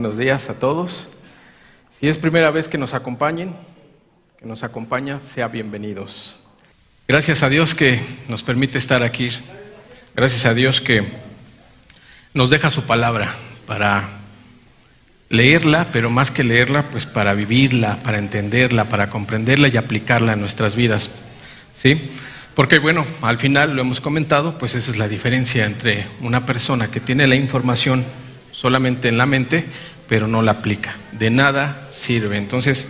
Buenos días a todos. Si es primera vez que nos acompañan, sea bienvenidos. Gracias a Dios que nos permite estar aquí. Gracias a Dios que nos deja su palabra para leerla, pero más que leerla, pues para vivirla, para entenderla, para comprenderla y aplicarla en nuestras vidas. ¿Sí? Porque bueno, al final lo hemos comentado, pues esa es la diferencia entre una persona que tiene la información solamente en la mente, pero no la aplica. De nada sirve. Entonces,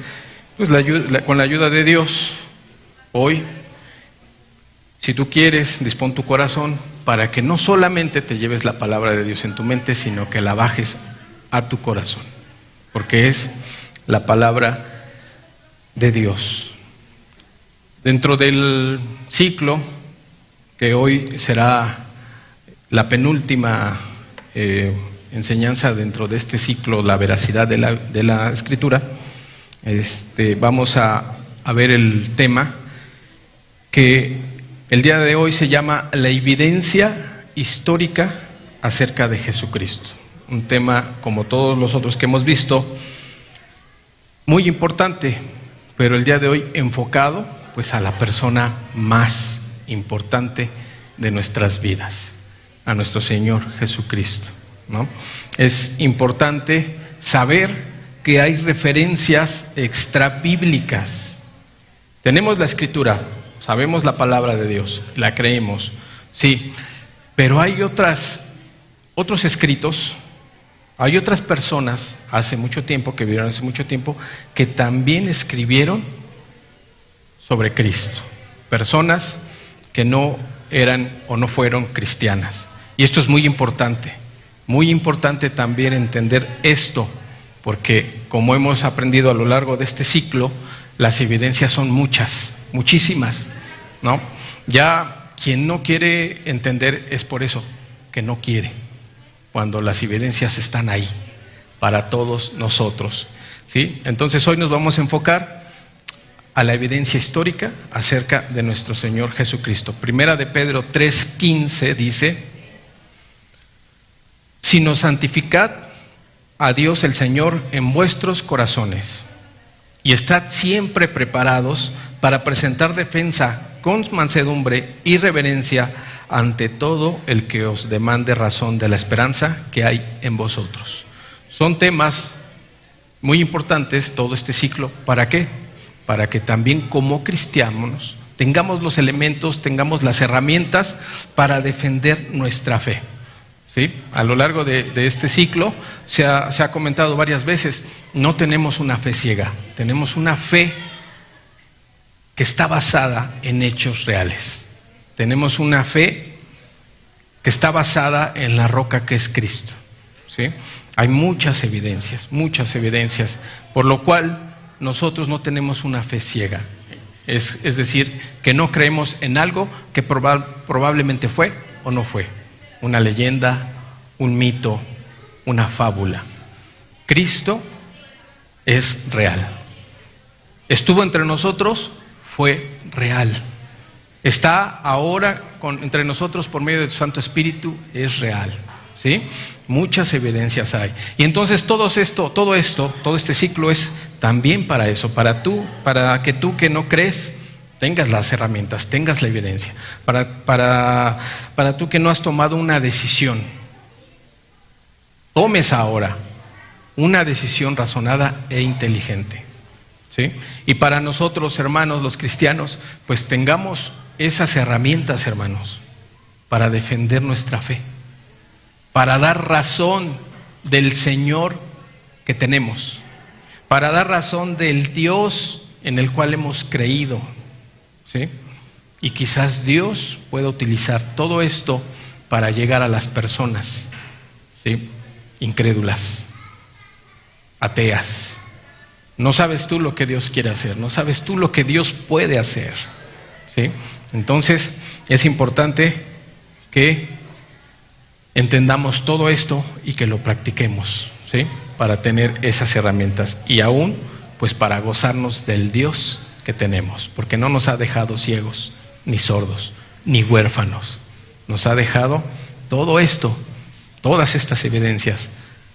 pues con la ayuda de Dios, hoy, si tú quieres, dispón tu corazón para que no solamente te lleves la palabra de Dios en tu mente, sino que la bajes a tu corazón, porque es la palabra de Dios. Dentro del ciclo, que hoy será la penúltima enseñanza dentro de este ciclo, la veracidad de la Escritura, vamos a ver el tema que el día de hoy se llama la evidencia histórica acerca de Jesucristo. Un tema, como todos los otros que hemos visto, muy importante, pero el día de hoy enfocado pues a la persona más importante de nuestras vidas, a nuestro Señor Jesucristo, ¿no? Es importante saber que hay referencias extrabíblicas. Tenemos la Escritura, sabemos la palabra de Dios, la creemos, sí, pero hay otros escritos, hay otras personas que vivieron hace mucho tiempo, que también escribieron sobre Cristo. Personas que no eran o no fueron cristianas. Y esto es muy importante también entender esto, porque como hemos aprendido a lo largo de este ciclo, las evidencias son muchísimas, ¿no? Ya quien no quiere entender es por eso que no quiere, cuando las evidencias están ahí para todos nosotros, ¿sí? Entonces hoy nos vamos a enfocar a la evidencia histórica acerca de nuestro Señor Jesucristo. Primera de Pedro 3:15 dice: sino santificad a Dios el Señor en vuestros corazones, y estad siempre preparados para presentar defensa con mansedumbre y reverencia ante todo el que os demande razón de la esperanza que hay en vosotros. Son temas muy importantes todo este ciclo. ¿Para qué? Para que también como cristianos tengamos los elementos, tengamos las herramientas para defender nuestra fe. ¿Sí? A lo largo de este ciclo se ha comentado varias veces, no tenemos una fe ciega, tenemos una fe que está basada en hechos reales. Tenemos una fe que está basada en la roca que es Cristo, ¿sí? Hay muchas evidencias, por lo cual nosotros no tenemos una fe ciega. Es decir, que no creemos en algo que probablemente fue o no fue. Una leyenda, un mito, una fábula. Cristo es real. Estuvo entre nosotros, fue real. Está ahora entre nosotros por medio de su Santo Espíritu, es real. ¿Sí? Muchas evidencias hay. Y entonces todo este ciclo es también para eso, para que tú que no crees tengas las herramientas, tengas la evidencia, para tú que no has tomado una decisión, tomes ahora una decisión razonada e inteligente, ¿sí? Y para nosotros, hermanos, los cristianos, pues tengamos esas herramientas, hermanos, para defender nuestra fe, para dar razón del Señor que tenemos, para dar razón del Dios en el cual hemos creído, ¿sí? Y quizás Dios pueda utilizar todo esto para llegar a las personas, ¿sí? Incrédulas, ateas. No sabes tú lo que Dios quiere hacer, no sabes tú lo que Dios puede hacer, ¿sí? Entonces es importante que entendamos todo esto y que lo practiquemos, ¿sí? Para tener esas herramientas y aún pues para gozarnos del Dios que tenemos, porque no nos ha dejado ciegos, ni sordos, ni huérfanos. Nos ha dejado todo esto, todas estas evidencias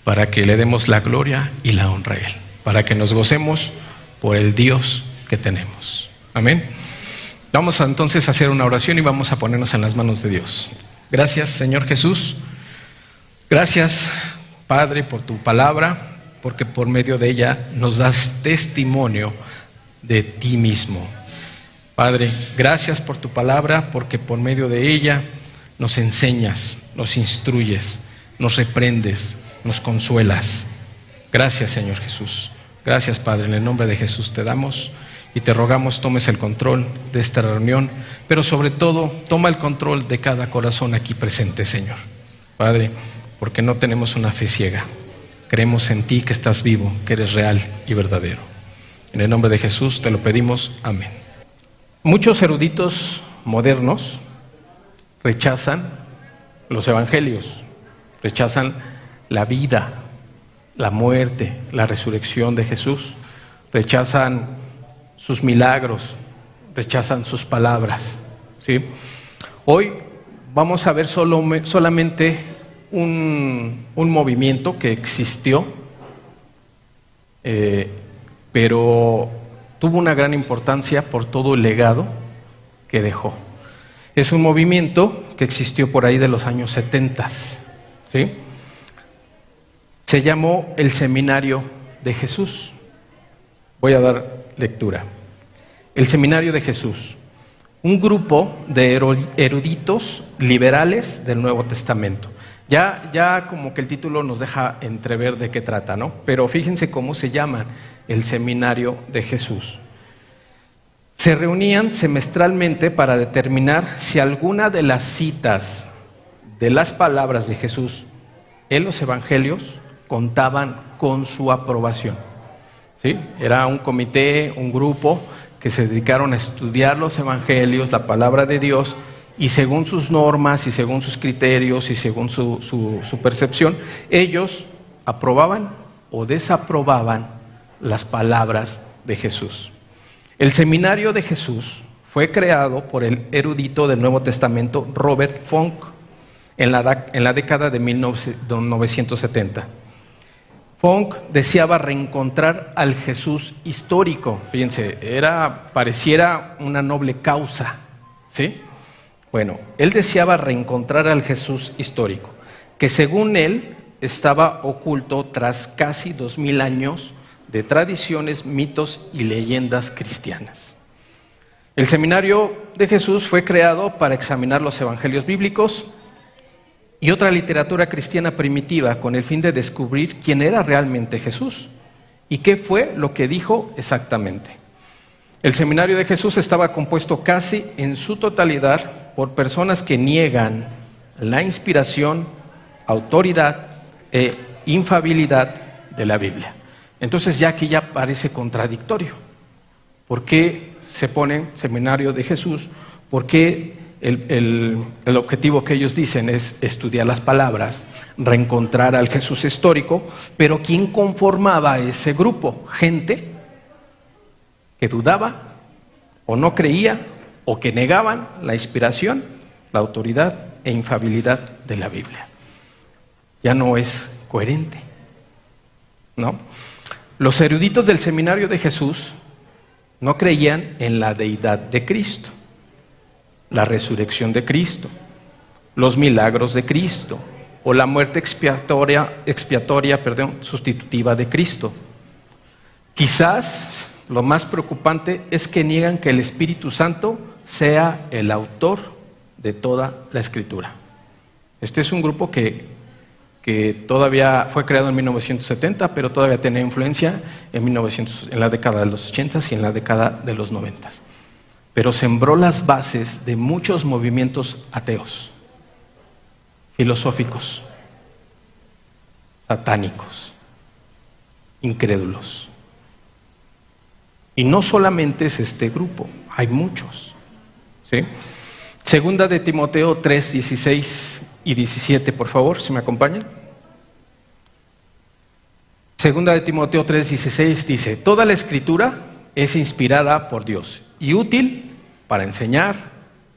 para que le demos la gloria y la honra a Él, para que nos gocemos por el Dios que tenemos. Amén. Vamos entonces a hacer una oración y vamos a ponernos en las manos de Dios. Gracias, Señor Jesús. Gracias, Padre, por tu palabra, porque por medio de ella nos das testimonio de ti mismo. Padre, gracias por tu palabra, porque por medio de ella nos enseñas, nos instruyes, nos reprendes, nos consuelas. Gracias, Señor Jesús. Gracias, Padre. En el nombre de Jesús te damos y te rogamos tomes el control de esta reunión, pero sobre todo toma el control de cada corazón aquí presente, Señor. Padre, porque no tenemos una fe ciega. Creemos en ti que estás vivo, que eres real y verdadero. En el nombre de Jesús te lo pedimos. Amén. Muchos eruditos modernos rechazan los evangelios, rechazan la vida, la muerte, la resurrección de Jesús, rechazan sus milagros, rechazan sus palabras, ¿sí? Hoy vamos a ver solamente un movimiento que existió, pero tuvo una gran importancia por todo el legado que dejó. Es un movimiento que existió por ahí de los años 70, ¿sí? Se llamó el Seminario de Jesús. Voy a dar lectura. El Seminario de Jesús, un grupo de eruditos liberales del Nuevo Testamento. Ya como que el título nos deja entrever de qué trata, ¿no? Pero fíjense cómo se llama el Seminario de Jesús. Se reunían semestralmente para determinar si alguna de las citas de las palabras de Jesús en los evangelios contaban con su aprobación, ¿sí? Era un comité, un grupo que se dedicaron a estudiar los evangelios, la palabra de Dios, y según sus normas y según sus criterios y según su percepción, ellos aprobaban o desaprobaban las palabras de Jesús. El Seminario de Jesús fue creado por el erudito del Nuevo Testamento Robert Funk en la década de 1970. Funk deseaba reencontrar al Jesús histórico. Fíjense, pareciera una noble causa, ¿sí? Bueno, él deseaba reencontrar al Jesús histórico, que según él estaba oculto tras casi 2000 años de tradiciones, mitos y leyendas cristianas. El Seminario de Jesús fue creado para examinar los evangelios bíblicos y otra literatura cristiana primitiva con el fin de descubrir quién era realmente Jesús y qué fue lo que dijo exactamente. El Seminario de Jesús estaba compuesto casi en su totalidad por personas que niegan la inspiración, autoridad e infalibilidad de la Biblia. Entonces ya aquí ya parece contradictorio. ¿Por qué se pone Seminario de Jesús? ¿Por qué el objetivo que ellos dicen es estudiar las palabras, reencontrar al Jesús histórico? Pero ¿quién conformaba ese grupo? Gente que dudaba o no creía o que negaban la inspiración, la autoridad e infalibilidad de la Biblia. Ya no es coherente, ¿no? Los eruditos del Seminario de Jesús no creían en la deidad de Cristo, la resurrección de Cristo, los milagros de Cristo o la muerte expiatoria, sustitutiva de Cristo. Quizás lo más preocupante es que niegan que el Espíritu Santo sea el autor de toda la Escritura. Este es un grupo que todavía fue creado en 1970, pero todavía tenía influencia en la década de los 80 y en la década de los 90. Pero sembró las bases de muchos movimientos ateos, filosóficos, satánicos, incrédulos. Y no solamente es este grupo, hay muchos, ¿sí? Segunda de Timoteo 3, 16 y 17, por favor, si me acompañan. Segunda de Timoteo 3, 16 dice: toda la Escritura es inspirada por Dios y útil para enseñar,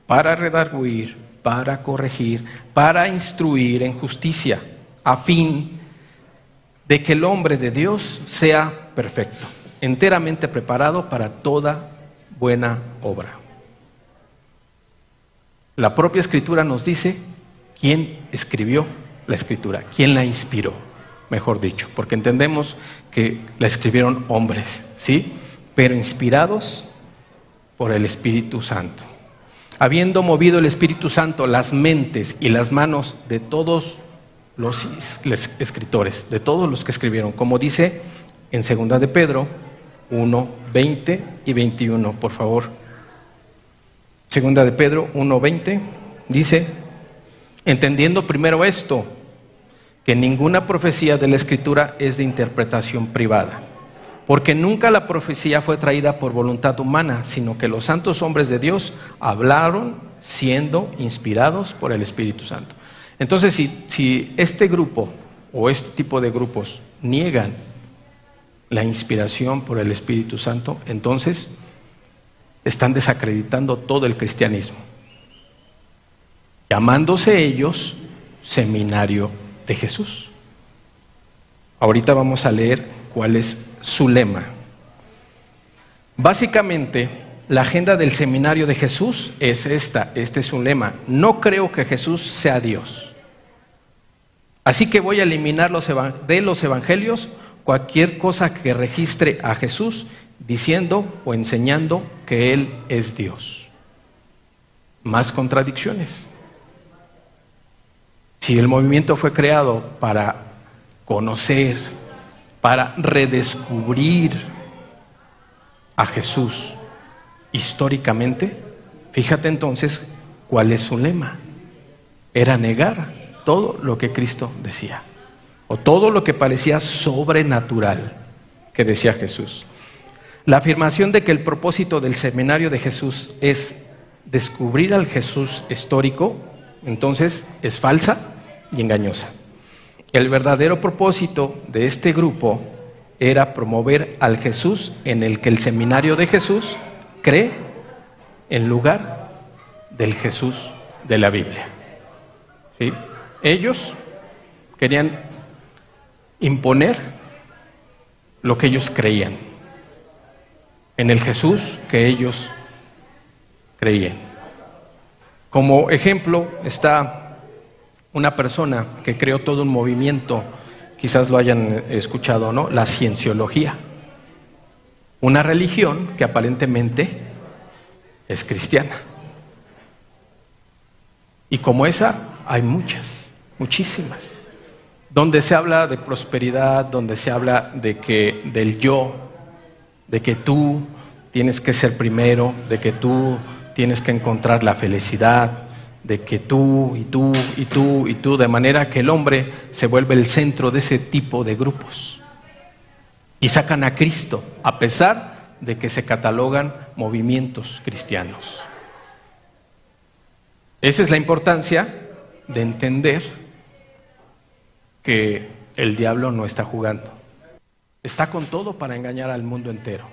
para redarguir, para corregir, para instruir en justicia, a fin de que el hombre de Dios sea perfecto, enteramente preparado para toda buena obra. La propia Escritura nos dice quién escribió la Escritura, quién la inspiró, mejor dicho, porque entendemos que la escribieron hombres, ¿sí? Pero inspirados por el Espíritu Santo. Habiendo movido el Espíritu Santo las mentes y las manos de todos los escritores, de todos los que escribieron, como dice en 2 de Pedro 1, 20 y 21, por favor. 2 de Pedro 1, 20 dice: entendiendo primero esto, que ninguna profecía de la Escritura es de interpretación privada, porque nunca la profecía fue traída por voluntad humana, sino que los santos hombres de Dios hablaron siendo inspirados por el Espíritu Santo. Entonces, si este grupo o este tipo de grupos niegan la inspiración por el Espíritu Santo, entonces están desacreditando todo el cristianismo, llamándose ellos Seminario de Jesús. Ahorita vamos a leer cuál es su lema. Básicamente, la agenda del Seminario de Jesús es esta, este es su lema: no creo que Jesús sea Dios. Así que voy a eliminar de los evangelios cualquier cosa que registre a Jesús diciendo o enseñando que Él es Dios. Más contradicciones. Si el movimiento fue creado para conocer, para redescubrir a Jesús históricamente, fíjate entonces cuál es su lema. Era negar todo lo que Cristo decía, o todo lo que parecía sobrenatural que decía Jesús. La afirmación de que el propósito del Seminario de Jesús es descubrir al Jesús histórico, entonces es falsa y engañosa. El verdadero propósito de este grupo era promover al Jesús en el que el Seminario de Jesús cree, en lugar del Jesús de la Biblia. ¿Sí? Ellos querían imponer lo que ellos creían, en el Jesús que ellos creían. Como ejemplo está una persona que creó todo un movimiento, quizás lo hayan escuchado, ¿no? La cienciología, una religión que aparentemente es cristiana. Y como esa hay muchas, muchísimas, donde se habla de prosperidad, donde se habla del yo, de que tú tienes que ser primero, de que tú tienes que encontrar la felicidad, de que tú y tú y tú y tú, de manera que el hombre se vuelve el centro de ese tipo de grupos. Y sacan a Cristo, a pesar de que se catalogan movimientos cristianos. Esa es la importancia de entender que el diablo no está jugando. Está con todo para engañar al mundo entero.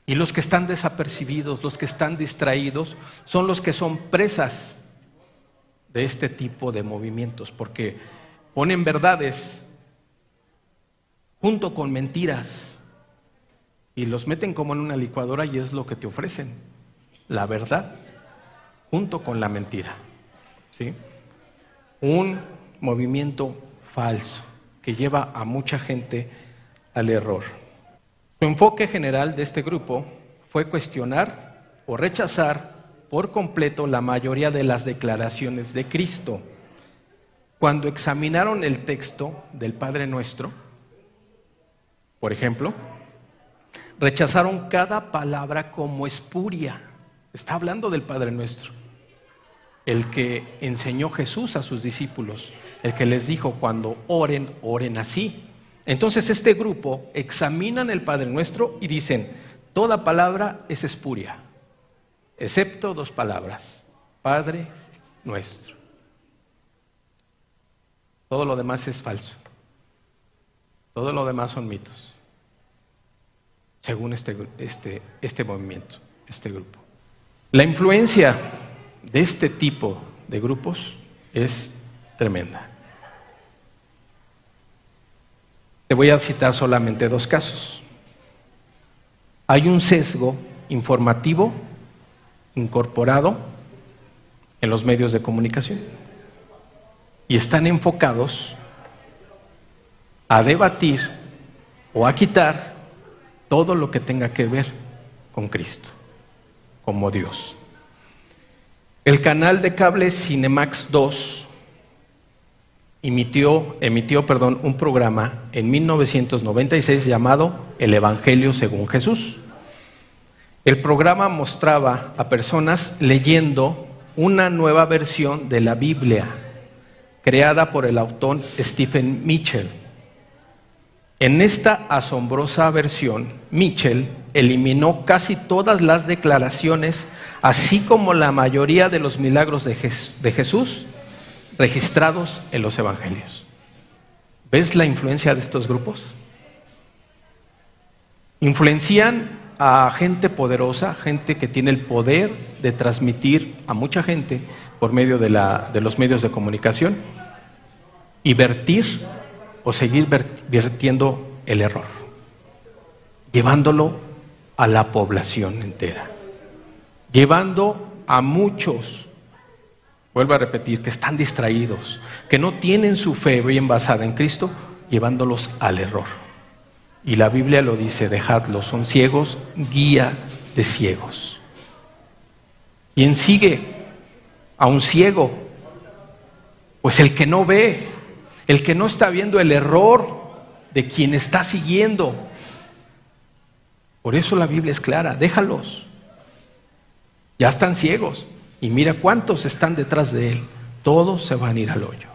Y los que están desapercibidos, los que están distraídos, son los que son presas de este tipo de movimientos, porque ponen verdades junto con mentiras y los meten como en una licuadora y es lo que te ofrecen, la verdad junto con la mentira, ¿sí? Un movimiento falso que lleva a mucha gente al error. Su enfoque general de este grupo fue cuestionar o rechazar por completo la mayoría de las declaraciones de Cristo. Cuando examinaron el texto del Padre Nuestro, por ejemplo, rechazaron cada palabra como espuria. Está hablando del Padre Nuestro, el que enseñó Jesús a sus discípulos, el que les dijo: cuando oren, oren así. Entonces este grupo examinan el Padre Nuestro y dicen: toda palabra es espuria, excepto dos palabras: Padre Nuestro. Todo lo demás es falso. Todo lo demás son mitos, según este movimiento, este grupo. La influencia de este tipo de grupos es tremenda. Te voy a citar solamente 2 casos. Hay un sesgo informativo incorporado en los medios de comunicación y están enfocados a debatir o a quitar todo lo que tenga que ver con Cristo, como Dios. El canal de cable Cinemax 2 emitió un programa en 1996 llamado El Evangelio según Jesús. El programa mostraba a personas leyendo una nueva versión de la Biblia, creada por el autor Stephen Mitchell. En esta asombrosa versión, Mitchell eliminó casi todas las declaraciones, así como la mayoría de los milagros de Jesús registrados en los evangelios. ¿Ves la influencia de estos grupos? Influencian a gente poderosa, gente que tiene el poder de transmitir a mucha gente por medio de los medios de comunicación y vertir o seguir vertiendo el error, llevándolo a la población entera, llevando a muchos, vuelvo a repetir, que están distraídos, que no tienen su fe bien basada en Cristo, llevándolos al error. Y la Biblia lo dice, dejadlos, son ciegos, guía de ciegos. ¿Quién sigue a un ciego? Pues el que no ve, el que no está viendo el error de quien está siguiendo. Por eso la Biblia es clara, déjalos. Ya están ciegos y mira cuántos están detrás de él. Todos se van a ir al hoyo.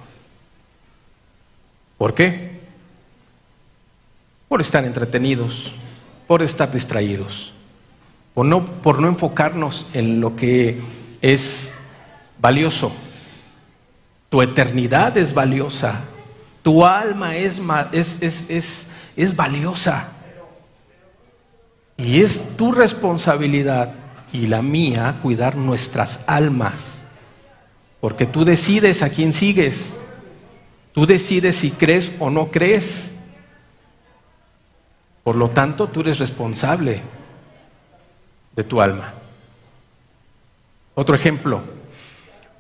¿Por qué? Por estar entretenidos, por estar distraídos, por no enfocarnos en lo que es valioso. Tu eternidad es valiosa, tu alma es valiosa. Y es tu responsabilidad y la mía cuidar nuestras almas, porque tú decides a quién sigues, tú decides si crees o no crees. Por lo tanto, tú eres responsable de tu alma. Otro ejemplo,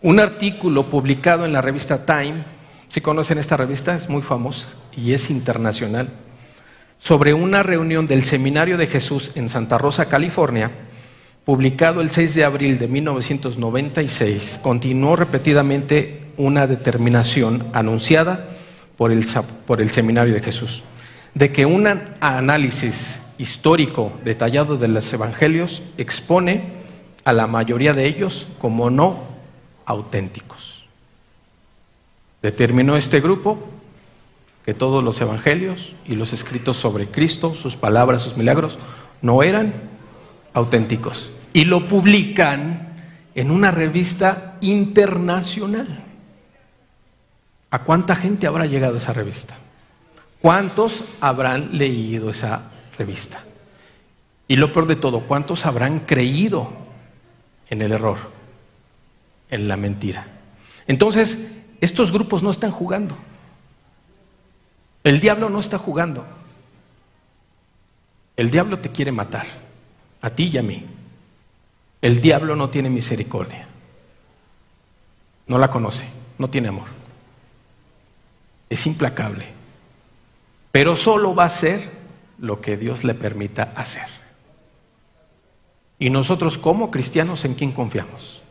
un artículo publicado en la revista Time, ¿sí conocen esta revista? Es muy famosa y es internacional, sobre una reunión del Seminario de Jesús en Santa Rosa, California, publicado el 6 de abril de 1996, continuó repetidamente una determinación anunciada por el Seminario de Jesús, de que un análisis histórico detallado de los evangelios expone a la mayoría de ellos como no auténticos. Determinó este grupo que todos los evangelios y los escritos sobre Cristo, sus palabras, sus milagros, no eran auténticos. Y lo publican en una revista internacional. ¿A cuánta gente habrá llegado esa revista? ¿Cuántos habrán leído esa revista? Y lo peor de todo, ¿cuántos habrán creído en el error, en la mentira? Entonces, estos grupos no están jugando. El diablo no está jugando. El diablo te quiere matar, a ti y a mí. El diablo no tiene misericordia. No la conoce, no tiene amor. Es implacable. Pero solo va a hacer lo que Dios le permita hacer. Y nosotros como cristianos, ¿en quién confiamos?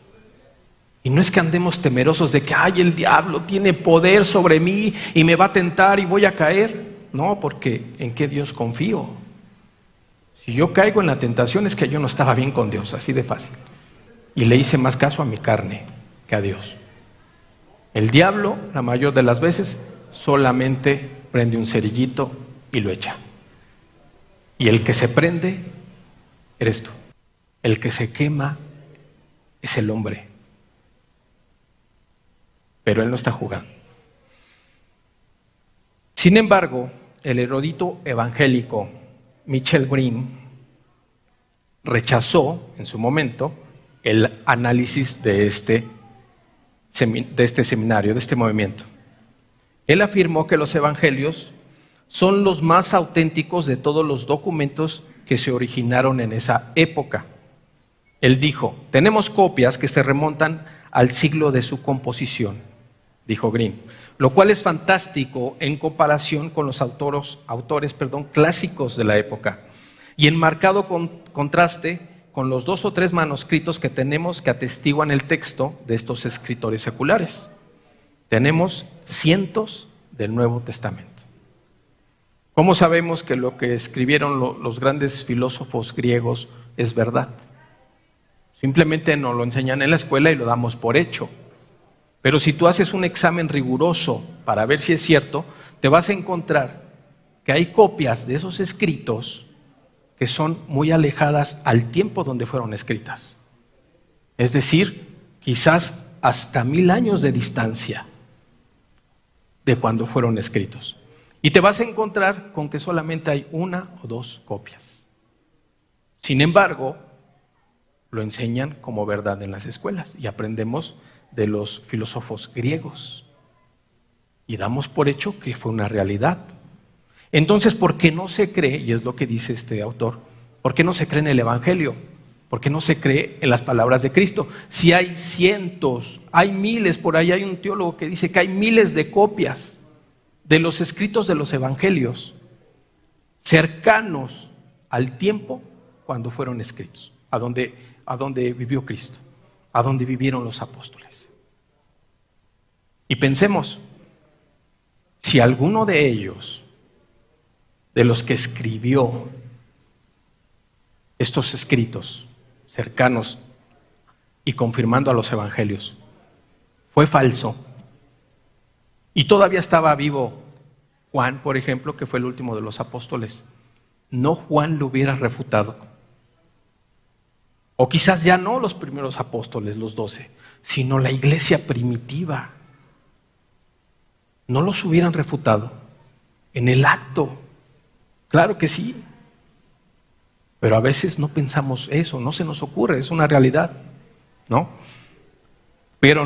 Y no es que andemos temerosos de que ay, el diablo tiene poder sobre mí y me va a tentar y voy a caer. No, porque ¿en qué Dios confío? Si yo caigo en la tentación es que yo no estaba bien con Dios, así de fácil. Y le hice más caso a mi carne que a Dios. El diablo, la mayor de las veces, solamente prende un cerillito y lo echa. Y el que se prende eres tú. El que se quema es el hombre. Pero él no está jugando. Sin embargo, el erudito evangélico Mitchell Green rechazó en su momento el análisis de este seminario, de este movimiento. Él afirmó que los evangelios son los más auténticos de todos los documentos que se originaron en esa época. Él dijo, tenemos copias que se remontan al siglo de su composición, dijo Green, lo cual es fantástico en comparación con los autores clásicos de la época y en marcado contraste con los 2 o 3 manuscritos que tenemos que atestiguan el texto de estos escritores seculares. Tenemos cientos del Nuevo Testamento. ¿Cómo sabemos que lo que escribieron los grandes filósofos griegos es verdad? Simplemente nos lo enseñan en la escuela y lo damos por hecho. Pero si tú haces un examen riguroso para ver si es cierto, te vas a encontrar que hay copias de esos escritos que son muy alejadas al tiempo donde fueron escritas. Es decir, quizás hasta 1000 años de distancia de cuando fueron escritos. Y te vas a encontrar con que solamente hay 1 o 2 copias. Sin embargo, lo enseñan como verdad en las escuelas y aprendemos de los filósofos griegos y damos por hecho que fue una realidad. Entonces, ¿por qué no se cree, y es lo que dice este autor, por qué no se cree en el Evangelio? ¿Por qué no se cree en las palabras de Cristo? Si hay cientos, hay miles, por ahí hay un teólogo que dice que hay miles de copias de los escritos de los Evangelios cercanos al tiempo cuando fueron escritos, a donde vivió Cristo, a donde vivieron los apóstoles. Y pensemos, si alguno de ellos, de los que escribió estos escritos cercanos y confirmando a los evangelios, fue falso, y todavía estaba vivo Juan, por ejemplo, que fue el último de los apóstoles, ¿no Juan lo hubiera refutado? O quizás ya no los primeros apóstoles, los 12, sino la iglesia primitiva. ¿No los hubieran refutado en el acto? Claro que sí. Pero a veces no pensamos eso, no se nos ocurre, es una realidad, ¿no? Pero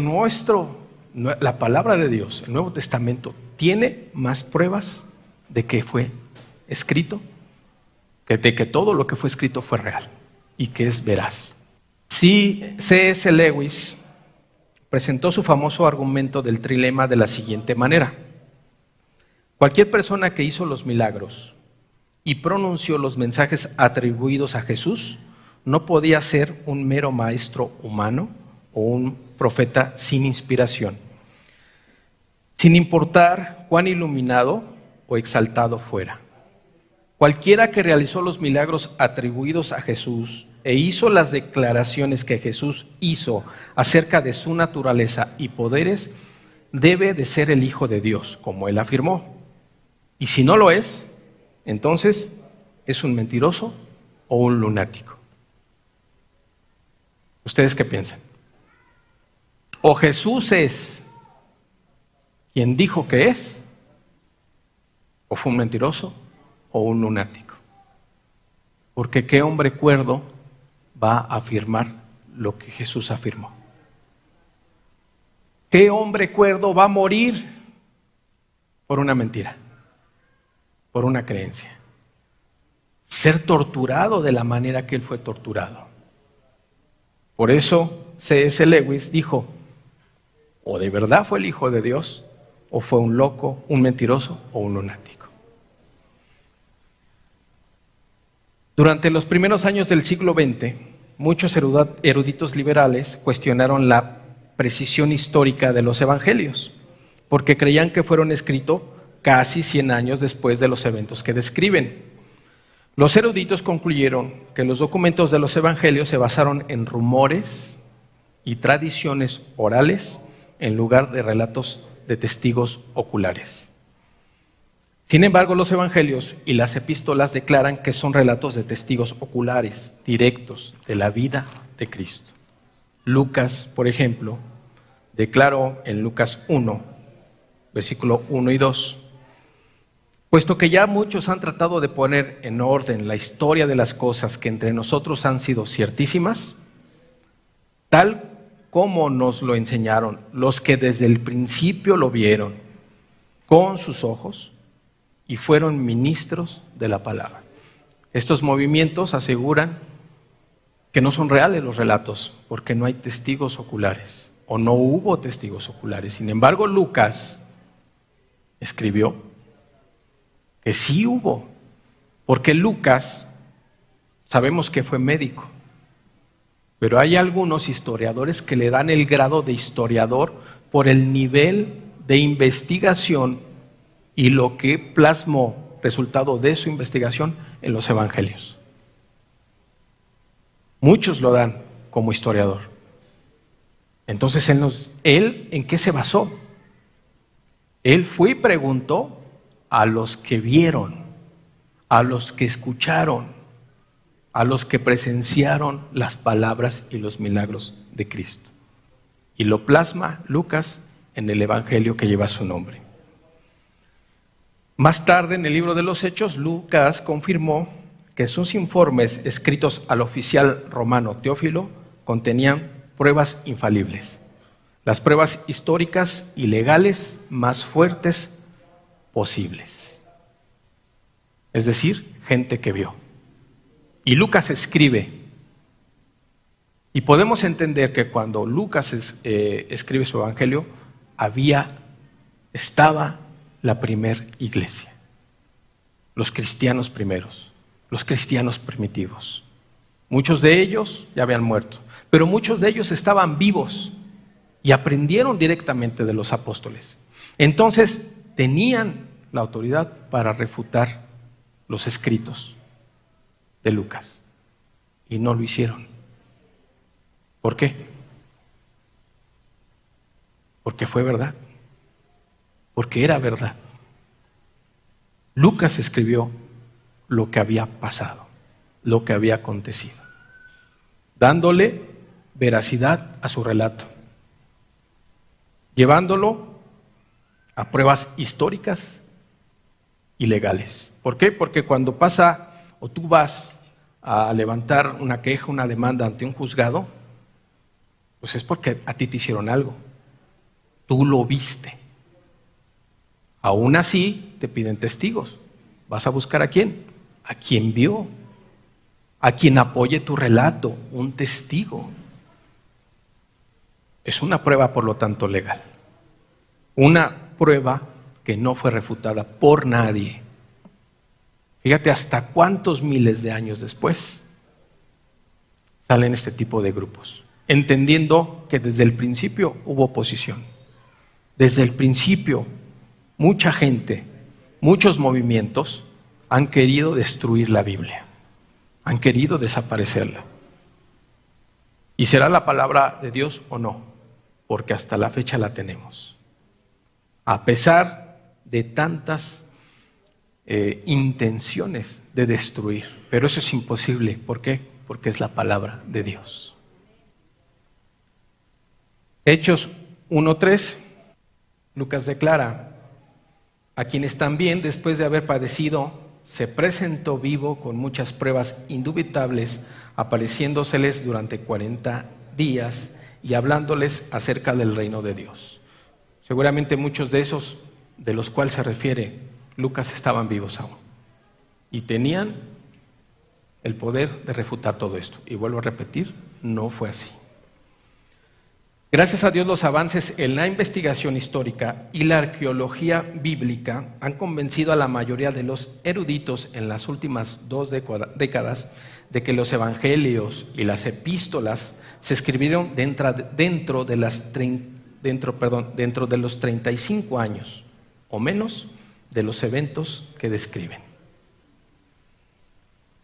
la palabra de Dios, el Nuevo Testamento, tiene más pruebas de que fue escrito, de que todo lo que fue escrito fue real y que es veraz. C.S. Lewis presentó su famoso argumento del trilema de la siguiente manera: cualquier persona que hizo los milagros y pronunció los mensajes atribuidos a Jesús no podía ser un mero maestro humano o un profeta sin inspiración, sin importar cuán iluminado o exaltado fuera. Cualquiera que realizó los milagros atribuidos a Jesús e hizo las declaraciones que Jesús hizo acerca de su naturaleza y poderes, debe de ser el Hijo de Dios, como él afirmó. Y si no lo es, entonces es un mentiroso o un lunático. ¿Ustedes qué piensan? O Jesús es quien dijo que es, o fue un mentiroso o un lunático. Porque ¿qué hombre cuerdo va a afirmar lo que Jesús afirmó? ¿Qué hombre cuerdo va a morir por una mentira, por una creencia? Ser torturado de la manera que él fue torturado. Por eso C.S. Lewis dijo, o de verdad fue el Hijo de Dios, o fue un loco, un mentiroso o un lunático. Durante los primeros años del siglo XX, muchos eruditos liberales cuestionaron la precisión histórica de los evangelios, porque creían que fueron escritos casi 100 años después de los eventos que describen. Los eruditos concluyeron que los documentos de los evangelios se basaron en rumores y tradiciones orales en lugar de relatos de testigos oculares. Sin embargo, los evangelios y las epístolas declaran que son relatos de testigos oculares, directos, de la vida de Cristo. Lucas, por ejemplo, declaró en Lucas 1, versículo 1 y 2, puesto que ya muchos han tratado de poner en orden la historia de las cosas que entre nosotros han sido ciertísimas, tal como nos lo enseñaron los que desde el principio lo vieron con sus ojos, y fueron ministros de la palabra. Estos movimientos aseguran que no son reales los relatos, porque no hay testigos oculares, o no hubo testigos oculares. Sin embargo, Lucas escribió que sí hubo, porque Lucas sabemos que fue médico, pero hay algunos historiadores que le dan el grado de historiador por el nivel de investigación y lo que plasmó, resultado de su investigación, en los evangelios. Muchos lo dan como historiador. Entonces, ¿él en qué se basó? Él fue y preguntó a los que vieron, a los que escucharon, a los que presenciaron las palabras y los milagros de Cristo. Y lo plasma Lucas en el evangelio que lleva su nombre. Más tarde, en el libro de los Hechos, Lucas confirmó que sus informes escritos al oficial romano Teófilo contenían pruebas infalibles, las pruebas históricas y legales más fuertes posibles. Es decir, gente que vio. Y Lucas escribe, y podemos entender que cuando Lucas escribe su evangelio, estaba la primer iglesia, los cristianos primeros, los cristianos primitivos. Muchos de ellos ya habían muerto, pero muchos de ellos estaban vivos y aprendieron directamente de los apóstoles. Entonces tenían la autoridad para refutar los escritos de Lucas y no lo hicieron. ¿Por qué? Porque fue verdad, porque era verdad. Lucas escribió lo que había pasado, lo que había acontecido, dándole veracidad a su relato, llevándolo a pruebas históricas y legales. ¿Por qué? Porque cuando pasa o tú vas a levantar una queja, una demanda ante un juzgado, pues es porque a ti te hicieron algo, tú lo viste. Aún así te piden testigos. ¿Vas a buscar a quién? A quien vio, a quien apoye tu relato, un testigo. Es una prueba, por lo tanto, legal. Una prueba que no fue refutada por nadie. Fíjate hasta cuántos miles de años después salen este tipo de grupos, entendiendo que desde el principio hubo oposición. Desde el principio, mucha gente, muchos movimientos han querido destruir la Biblia, han querido desaparecerla. ¿Y será la palabra de Dios o no? Porque hasta la fecha la tenemos. A pesar de tantas intenciones de destruir, pero eso es imposible. ¿Por qué? Porque es la palabra de Dios. Hechos 1:3, Lucas declara: a quienes también, después de haber padecido, se presentó vivo con muchas pruebas indubitables, apareciéndoseles durante 40 días y hablándoles acerca del reino de Dios. Seguramente muchos de esos de los cuales se refiere Lucas estaban vivos aún y tenían el poder de refutar todo esto. Y vuelvo a repetir, no fue así. Gracias a Dios, los avances en la investigación histórica y la arqueología bíblica han convencido a la mayoría de los eruditos en las últimas 2 décadas de que los evangelios y las epístolas se escribieron dentro de los 35 años o menos de los eventos que describen.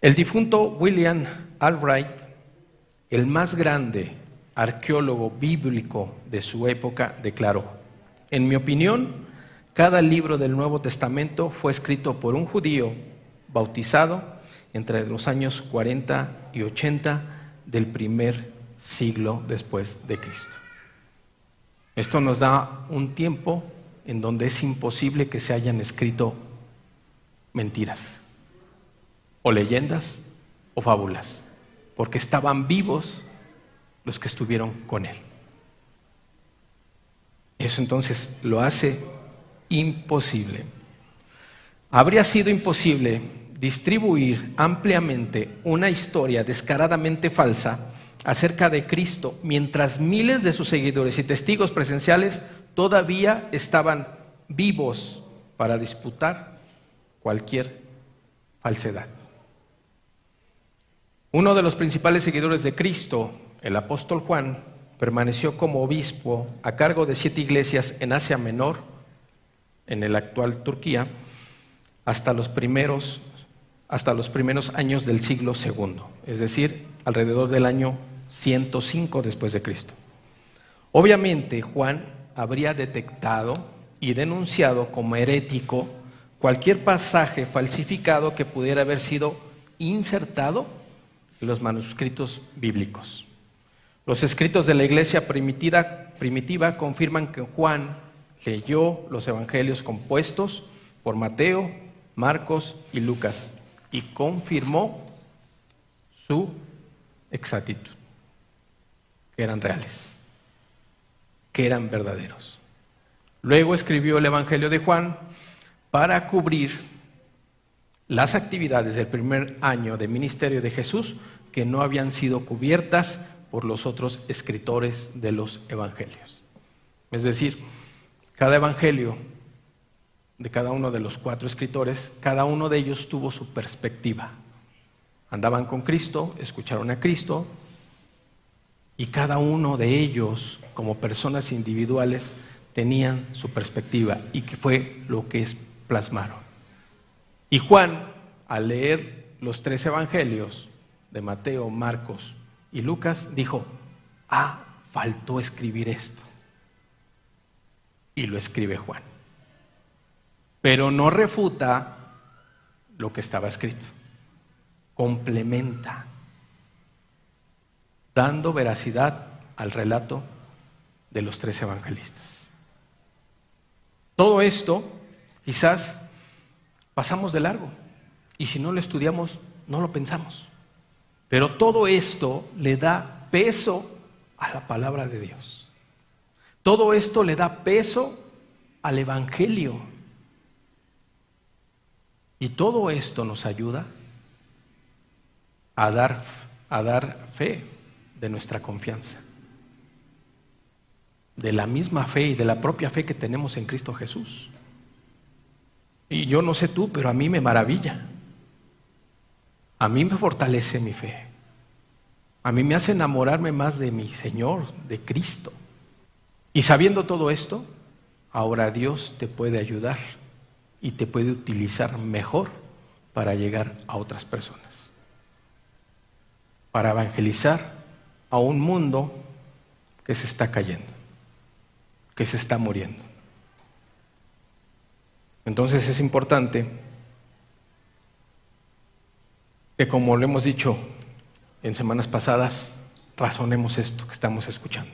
El difunto William Albright, el más grande arqueólogo bíblico de su época, declaró: en mi opinión, cada libro del Nuevo Testamento fue escrito por un judío bautizado entre los años 40 y 80 del primer siglo después de Cristo. Esto nos da un tiempo en donde es imposible que se hayan escrito mentiras, o leyendas, o fábulas, porque estaban vivos los que estuvieron con él. Eso entonces lo hace imposible. Habría sido imposible distribuir ampliamente una historia descaradamente falsa acerca de Cristo mientras miles de sus seguidores y testigos presenciales todavía estaban vivos para disputar cualquier falsedad. Uno de los principales seguidores de Cristo, el apóstol Juan, permaneció como obispo a cargo de 7 iglesias en Asia Menor, en el actual Turquía, hasta los primeros años del siglo II, es decir, alrededor del año 105 después de Cristo. Obviamente, Juan habría detectado y denunciado como herético cualquier pasaje falsificado que pudiera haber sido insertado en los manuscritos bíblicos. Los escritos de la iglesia primitiva confirman que Juan leyó los evangelios compuestos por Mateo, Marcos y Lucas y confirmó su exactitud, que eran reales, que eran verdaderos. Luego escribió el Evangelio de Juan para cubrir las actividades del primer año de ministerio de Jesús que no habían sido cubiertas por los otros escritores de los evangelios. Es decir, cada evangelio de cada uno de los 4 escritores, cada uno de ellos tuvo su perspectiva. Andaban con Cristo, escucharon a Cristo, y cada uno de ellos, como personas individuales, tenían su perspectiva, y que fue lo que plasmaron. Y Juan, al leer los 3 evangelios de Mateo, Marcos y Lucas, dijo: faltó escribir esto. Y lo escribe Juan. Pero no refuta lo que estaba escrito, complementa, dando veracidad al relato de los 3 evangelistas. Todo esto quizás pasamos de largo, y si no lo estudiamos, no lo pensamos. Pero todo esto le da peso a la palabra de Dios. Todo esto le da peso al evangelio. Y todo esto nos ayuda a dar fe de nuestra confianza, de la misma fe y de la propia fe que tenemos en Cristo Jesús. Y yo no sé tú, pero a mí me maravilla. A mí me fortalece mi fe. A mí me hace enamorarme más de mi Señor, de Cristo. Y sabiendo todo esto, ahora Dios te puede ayudar y te puede utilizar mejor para llegar a otras personas, para evangelizar a un mundo que se está cayendo, que se está muriendo. Entonces es importante que, como lo hemos dicho en semanas pasadas, razonemos esto que estamos escuchando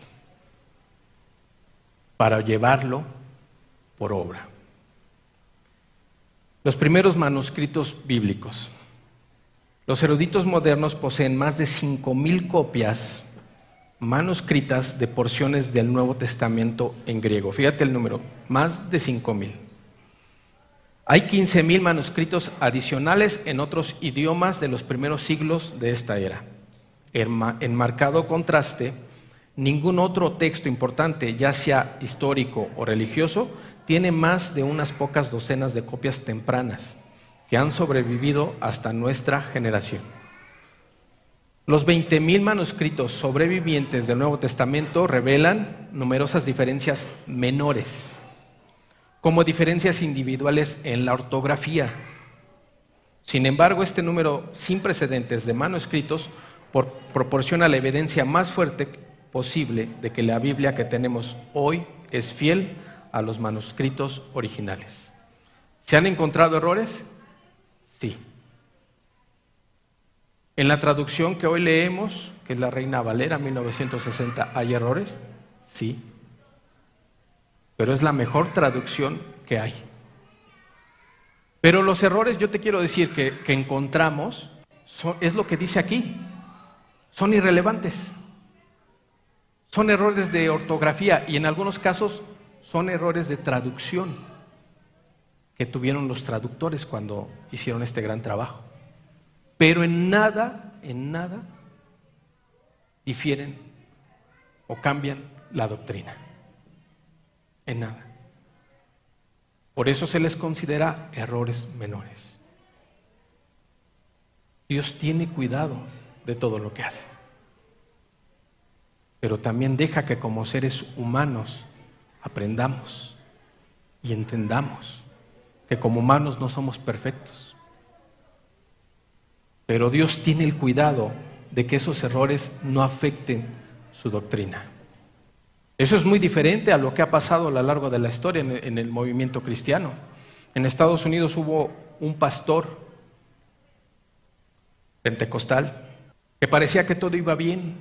para llevarlo por obra. Los primeros manuscritos bíblicos. Los eruditos modernos poseen más de 5,000 copias manuscritas de porciones del Nuevo Testamento en griego. Fíjate el número, más de 5,000. Hay 15,000 manuscritos adicionales en otros idiomas de los primeros siglos de esta era. En marcado contraste, ningún otro texto importante, ya sea histórico o religioso, tiene más de unas pocas docenas de copias tempranas que han sobrevivido hasta nuestra generación. Los 20,000 manuscritos sobrevivientes del Nuevo Testamento revelan numerosas diferencias menores, como diferencias individuales en la ortografía. Sin embargo, este número sin precedentes de manuscritos proporciona la evidencia más fuerte posible de que la Biblia que tenemos hoy es fiel a los manuscritos originales. ¿Se han encontrado errores? Sí. ¿En la traducción que hoy leemos, que es la Reina Valera 1960, hay errores? Sí. Pero es la mejor traducción que hay. Pero los errores, yo te quiero decir que encontramos, es lo que dice aquí, son irrelevantes. Son errores de ortografía y en algunos casos son errores de traducción. que tuvieron los traductores cuando hicieron este gran trabajo. Pero en nada difieren o cambian la doctrina. En nada. Por eso se les considera errores menores. Dios tiene cuidado de todo lo que hace. Pero también deja que como seres humanos aprendamos y entendamos que como humanos no somos perfectos. Pero Dios tiene el cuidado de que esos errores no afecten su doctrina. Eso es muy diferente a lo que ha pasado a lo largo de la historia en el movimiento cristiano. En Estados Unidos hubo un pastor pentecostal que parecía que todo iba bien,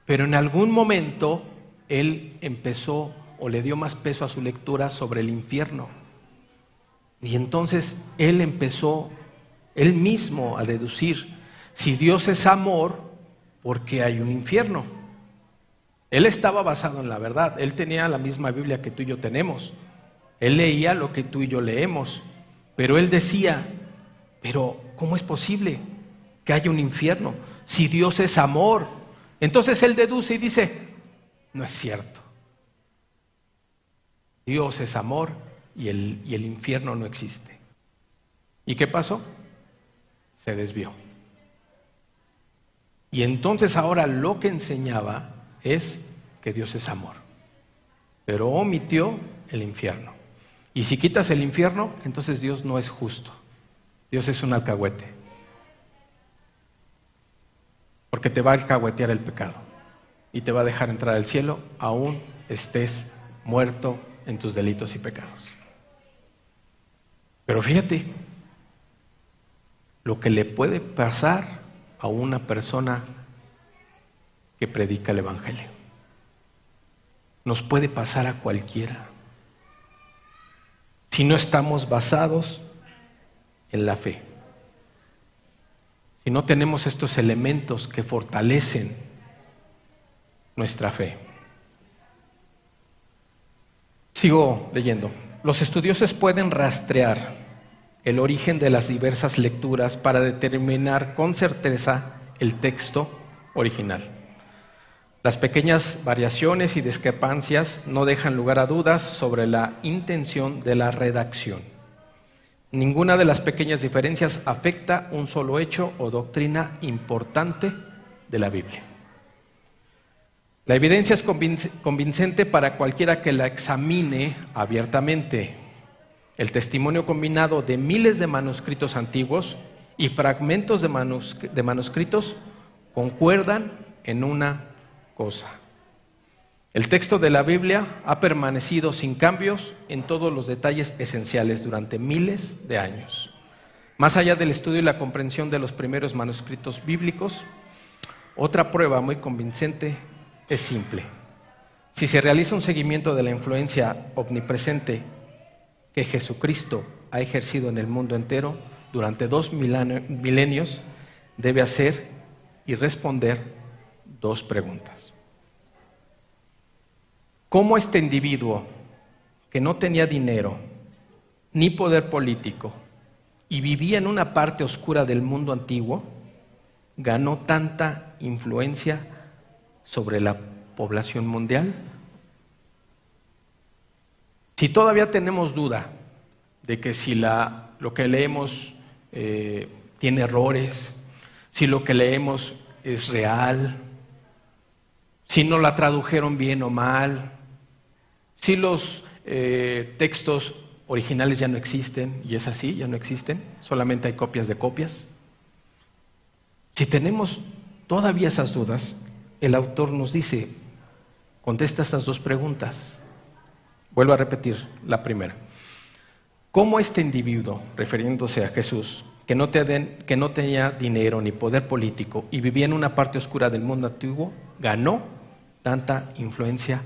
pero en algún momento él empezó o le dio más peso a su lectura sobre el infierno. Y entonces él empezó él mismo a deducir, si Dios es amor, ¿por qué hay un infierno? Él estaba basado en la verdad, él tenía la misma Biblia que tú y yo tenemos, él leía lo que tú y yo leemos, pero él decía, pero ¿cómo es posible que haya un infierno si Dios es amor? Entonces él deduce y dice, no es cierto, Dios es amor y el infierno no existe. ¿Y qué pasó? Se desvió. Y entonces ahora lo que enseñaba es que Dios es amor, pero omitió el infierno. Y si quitas el infierno, entonces Dios no es justo. Dios es un alcahuete, porque te va a alcahuetear el pecado y te va a dejar entrar al cielo aún estés muerto en tus delitos y pecados. Pero fíjate lo que le puede pasar a una persona que predica el Evangelio. Nos puede pasar a cualquiera si no estamos basados en la fe, si no tenemos estos elementos que fortalecen nuestra fe. Sigo leyendo. Los estudiosos pueden rastrear el origen de las diversas lecturas para determinar con certeza el texto original. Las pequeñas variaciones y discrepancias no dejan lugar a dudas sobre la intención de la redacción. Ninguna de las pequeñas diferencias afecta un solo hecho o doctrina importante de la Biblia. La evidencia es convincente para cualquiera que la examine abiertamente. El testimonio combinado de miles de manuscritos antiguos y fragmentos de manuscritos concuerdan en una cosa. El texto de la Biblia ha permanecido sin cambios en todos los detalles esenciales durante miles de años. Más allá del estudio y la comprensión de los primeros manuscritos bíblicos, otra prueba muy convincente es simple. Si se realiza un seguimiento de la influencia omnipresente que Jesucristo ha ejercido en el mundo entero durante 2 milenios, debe hacer y responder 2 preguntas. ¿Cómo este individuo que no tenía dinero ni poder político y vivía en una parte oscura del mundo antiguo ganó tanta influencia sobre la población mundial? Si todavía tenemos duda de que si lo que leemos tiene errores, si lo que leemos es real, si no la tradujeron bien o mal, si los textos originales ya no existen, y es así, ya no existen, solamente hay copias de copias. Si tenemos todavía esas dudas, el autor nos dice, contesta estas 2 preguntas. Vuelvo a repetir la primera. ¿Cómo este individuo, refiriéndose a Jesús, que no tenía dinero ni poder político y vivía en una parte oscura del mundo antiguo, ganó tanta influencia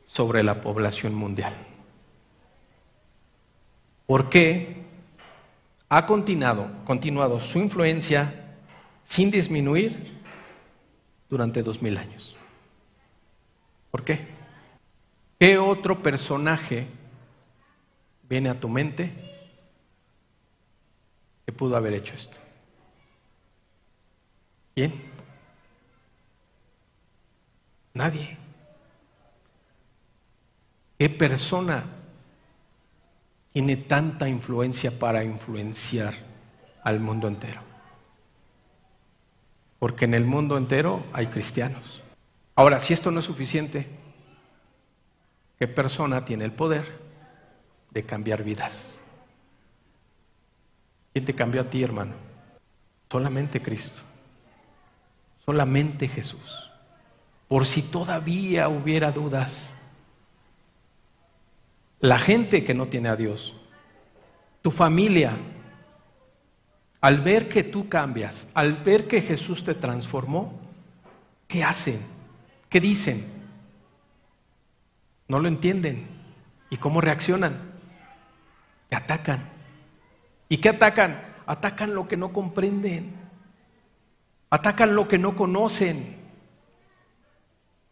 sobre la población mundial? ¿Por qué ha continuado su influencia sin disminuir durante 2000 años? ¿Por qué? ¿Qué otro personaje viene a tu mente que pudo haber hecho esto? ¿Quién? Nadie. ¿Qué persona tiene tanta influencia para influenciar al mundo entero? Porque en el mundo entero hay cristianos. Ahora, si esto no es suficiente, ¿qué persona tiene el poder de cambiar vidas? ¿Quién te cambió a ti, hermano? Solamente Cristo. Solamente Jesús. Por si todavía hubiera dudas, la gente que no tiene a Dios, tu familia, al ver que tú cambias, al ver que Jesús te transformó, ¿qué hacen? ¿Qué dicen? No lo entienden. ¿Y cómo reaccionan? Te atacan. ¿Y qué atacan? Atacan lo que no comprenden. Atacan lo que no conocen.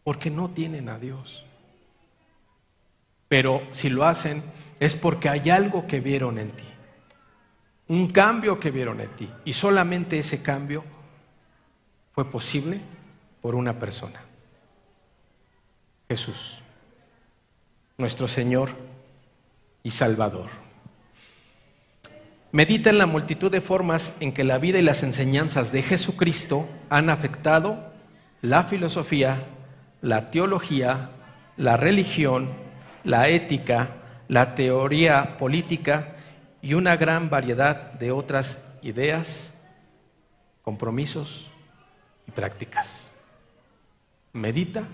Porque no tienen a Dios. Pero si lo hacen es porque hay algo que vieron en ti. Un cambio que vieron en ti. Y solamente ese cambio fue posible por una persona. Jesús, nuestro Señor y Salvador. Medita en la multitud de formas en que la vida y las enseñanzas de Jesucristo han afectado la filosofía, la teología, la religión, la ética, la teoría política y una gran variedad de otras ideas, compromisos y prácticas. Medita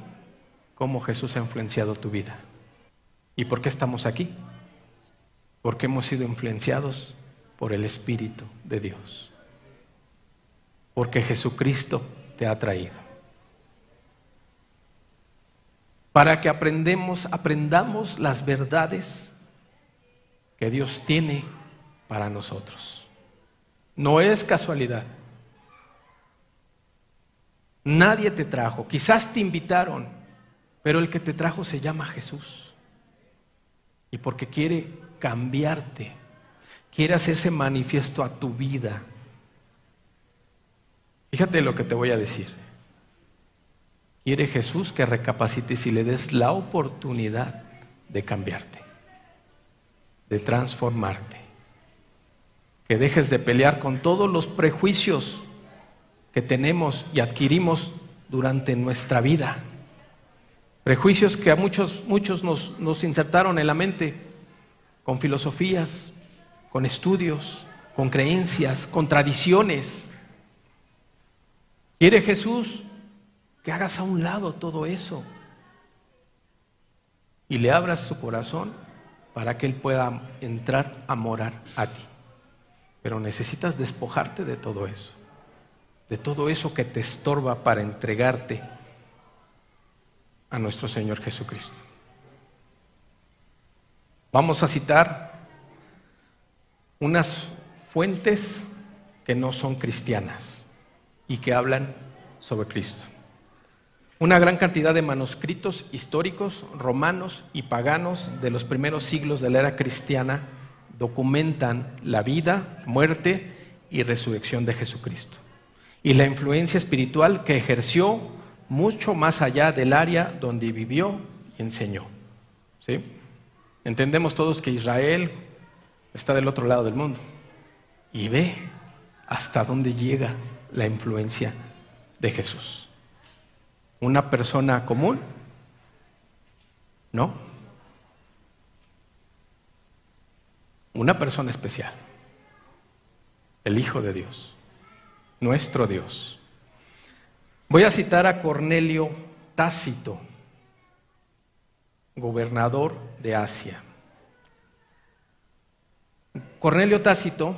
cómo Jesús ha influenciado tu vida. ¿Y por qué estamos aquí? Porque hemos sido influenciados por el Espíritu de Dios. Porque Jesucristo te ha traído. Para que aprendamos las verdades que Dios tiene para nosotros. No es casualidad. Nadie te trajo, quizás te invitaron, pero el que te trajo se llama Jesús. Y porque quiere cambiarte, quiere hacerse manifiesto a tu vida. Fíjate lo que te voy a decir. Quiere Jesús que recapacites y le des la oportunidad de cambiarte, de transformarte, que dejes de pelear con todos los prejuicios que tenemos y adquirimos durante nuestra vida. Prejuicios que a muchos nos insertaron en la mente con filosofías, con estudios, con creencias, con tradiciones. Quiere Jesús que hagas a un lado todo eso y le abras su corazón para que Él pueda entrar a morar a ti. Pero necesitas despojarte de todo eso que te estorba para entregarte a nuestro Señor Jesucristo. Vamos a citar unas fuentes que no son cristianas y que hablan sobre Cristo. Una gran cantidad de manuscritos históricos, romanos y paganos de los primeros siglos de la era cristiana documentan la vida, muerte y resurrección de Jesucristo y la influencia espiritual que ejerció mucho más allá del área donde vivió y enseñó. ¿Sí? Entendemos todos que Israel está del otro lado del mundo y ve hasta dónde llega la influencia de Jesús. ¿Una persona común? No. Una persona especial. El Hijo de Dios. Nuestro Dios. Voy a citar a Cornelio Tácito, gobernador de Asia. Cornelio Tácito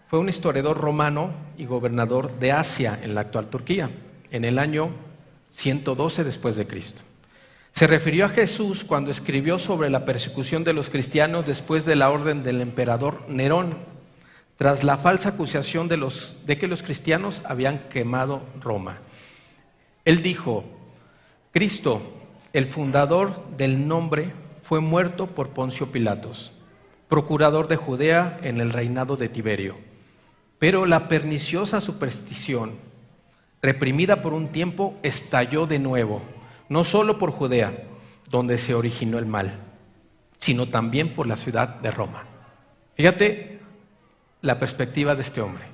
fue un historiador romano y gobernador de Asia en la actual Turquía, en el año 112 después de Cristo. Se refirió a Jesús cuando escribió sobre la persecución de los cristianos después de la orden del emperador Nerón, tras la falsa acusación de que los cristianos habían quemado Roma. Él dijo: Cristo, el fundador del nombre, fue muerto por Poncio Pilatos, procurador de Judea en el reinado de Tiberio. Pero la perniciosa superstición, reprimida por un tiempo, estalló de nuevo, no solo por Judea, donde se originó el mal, sino también por la ciudad de Roma. Fíjate la perspectiva de este hombre.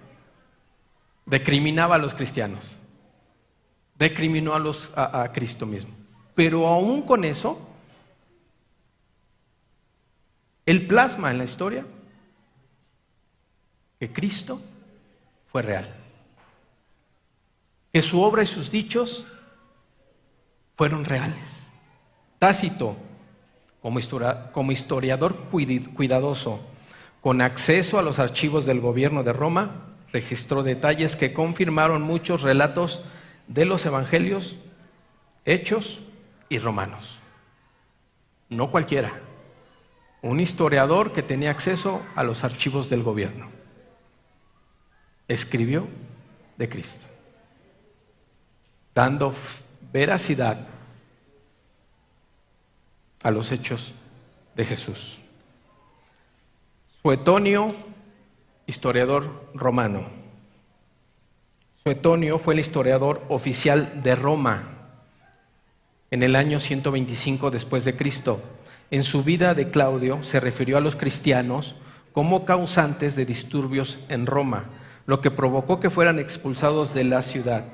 Recriminaba a los cristianos, recriminó a Cristo mismo. Pero aún con eso, él plasma en la historia que Cristo fue real, que su obra y sus dichos fueron reales. Tácito, como historiador cuidadoso, con acceso a los archivos del gobierno de Roma, registró detalles que confirmaron muchos relatos de los evangelios, Hechos y Romanos. No cualquiera, un historiador que tenía acceso a los archivos del gobierno, escribió de Cristo, dando veracidad a los hechos de Jesús. Suetonio, historiador romano. Suetonio fue el historiador oficial de Roma en el año 125 después de Cristo. En su vida de Claudio se refirió a los cristianos como causantes de disturbios en Roma, lo que provocó que fueran expulsados de la ciudad.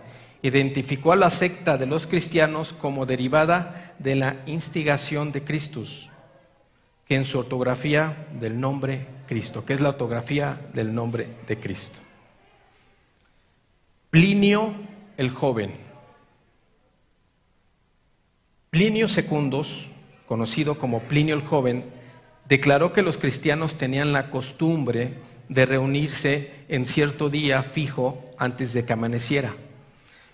Identificó a la secta de los cristianos como derivada de la instigación de Christus, que en su ortografía del nombre Cristo, que es la ortografía del nombre de Cristo. Plinio el joven. Plinio Secundus, conocido como Plinio el joven, declaró que los cristianos tenían la costumbre de reunirse en cierto día fijo antes de que amaneciera,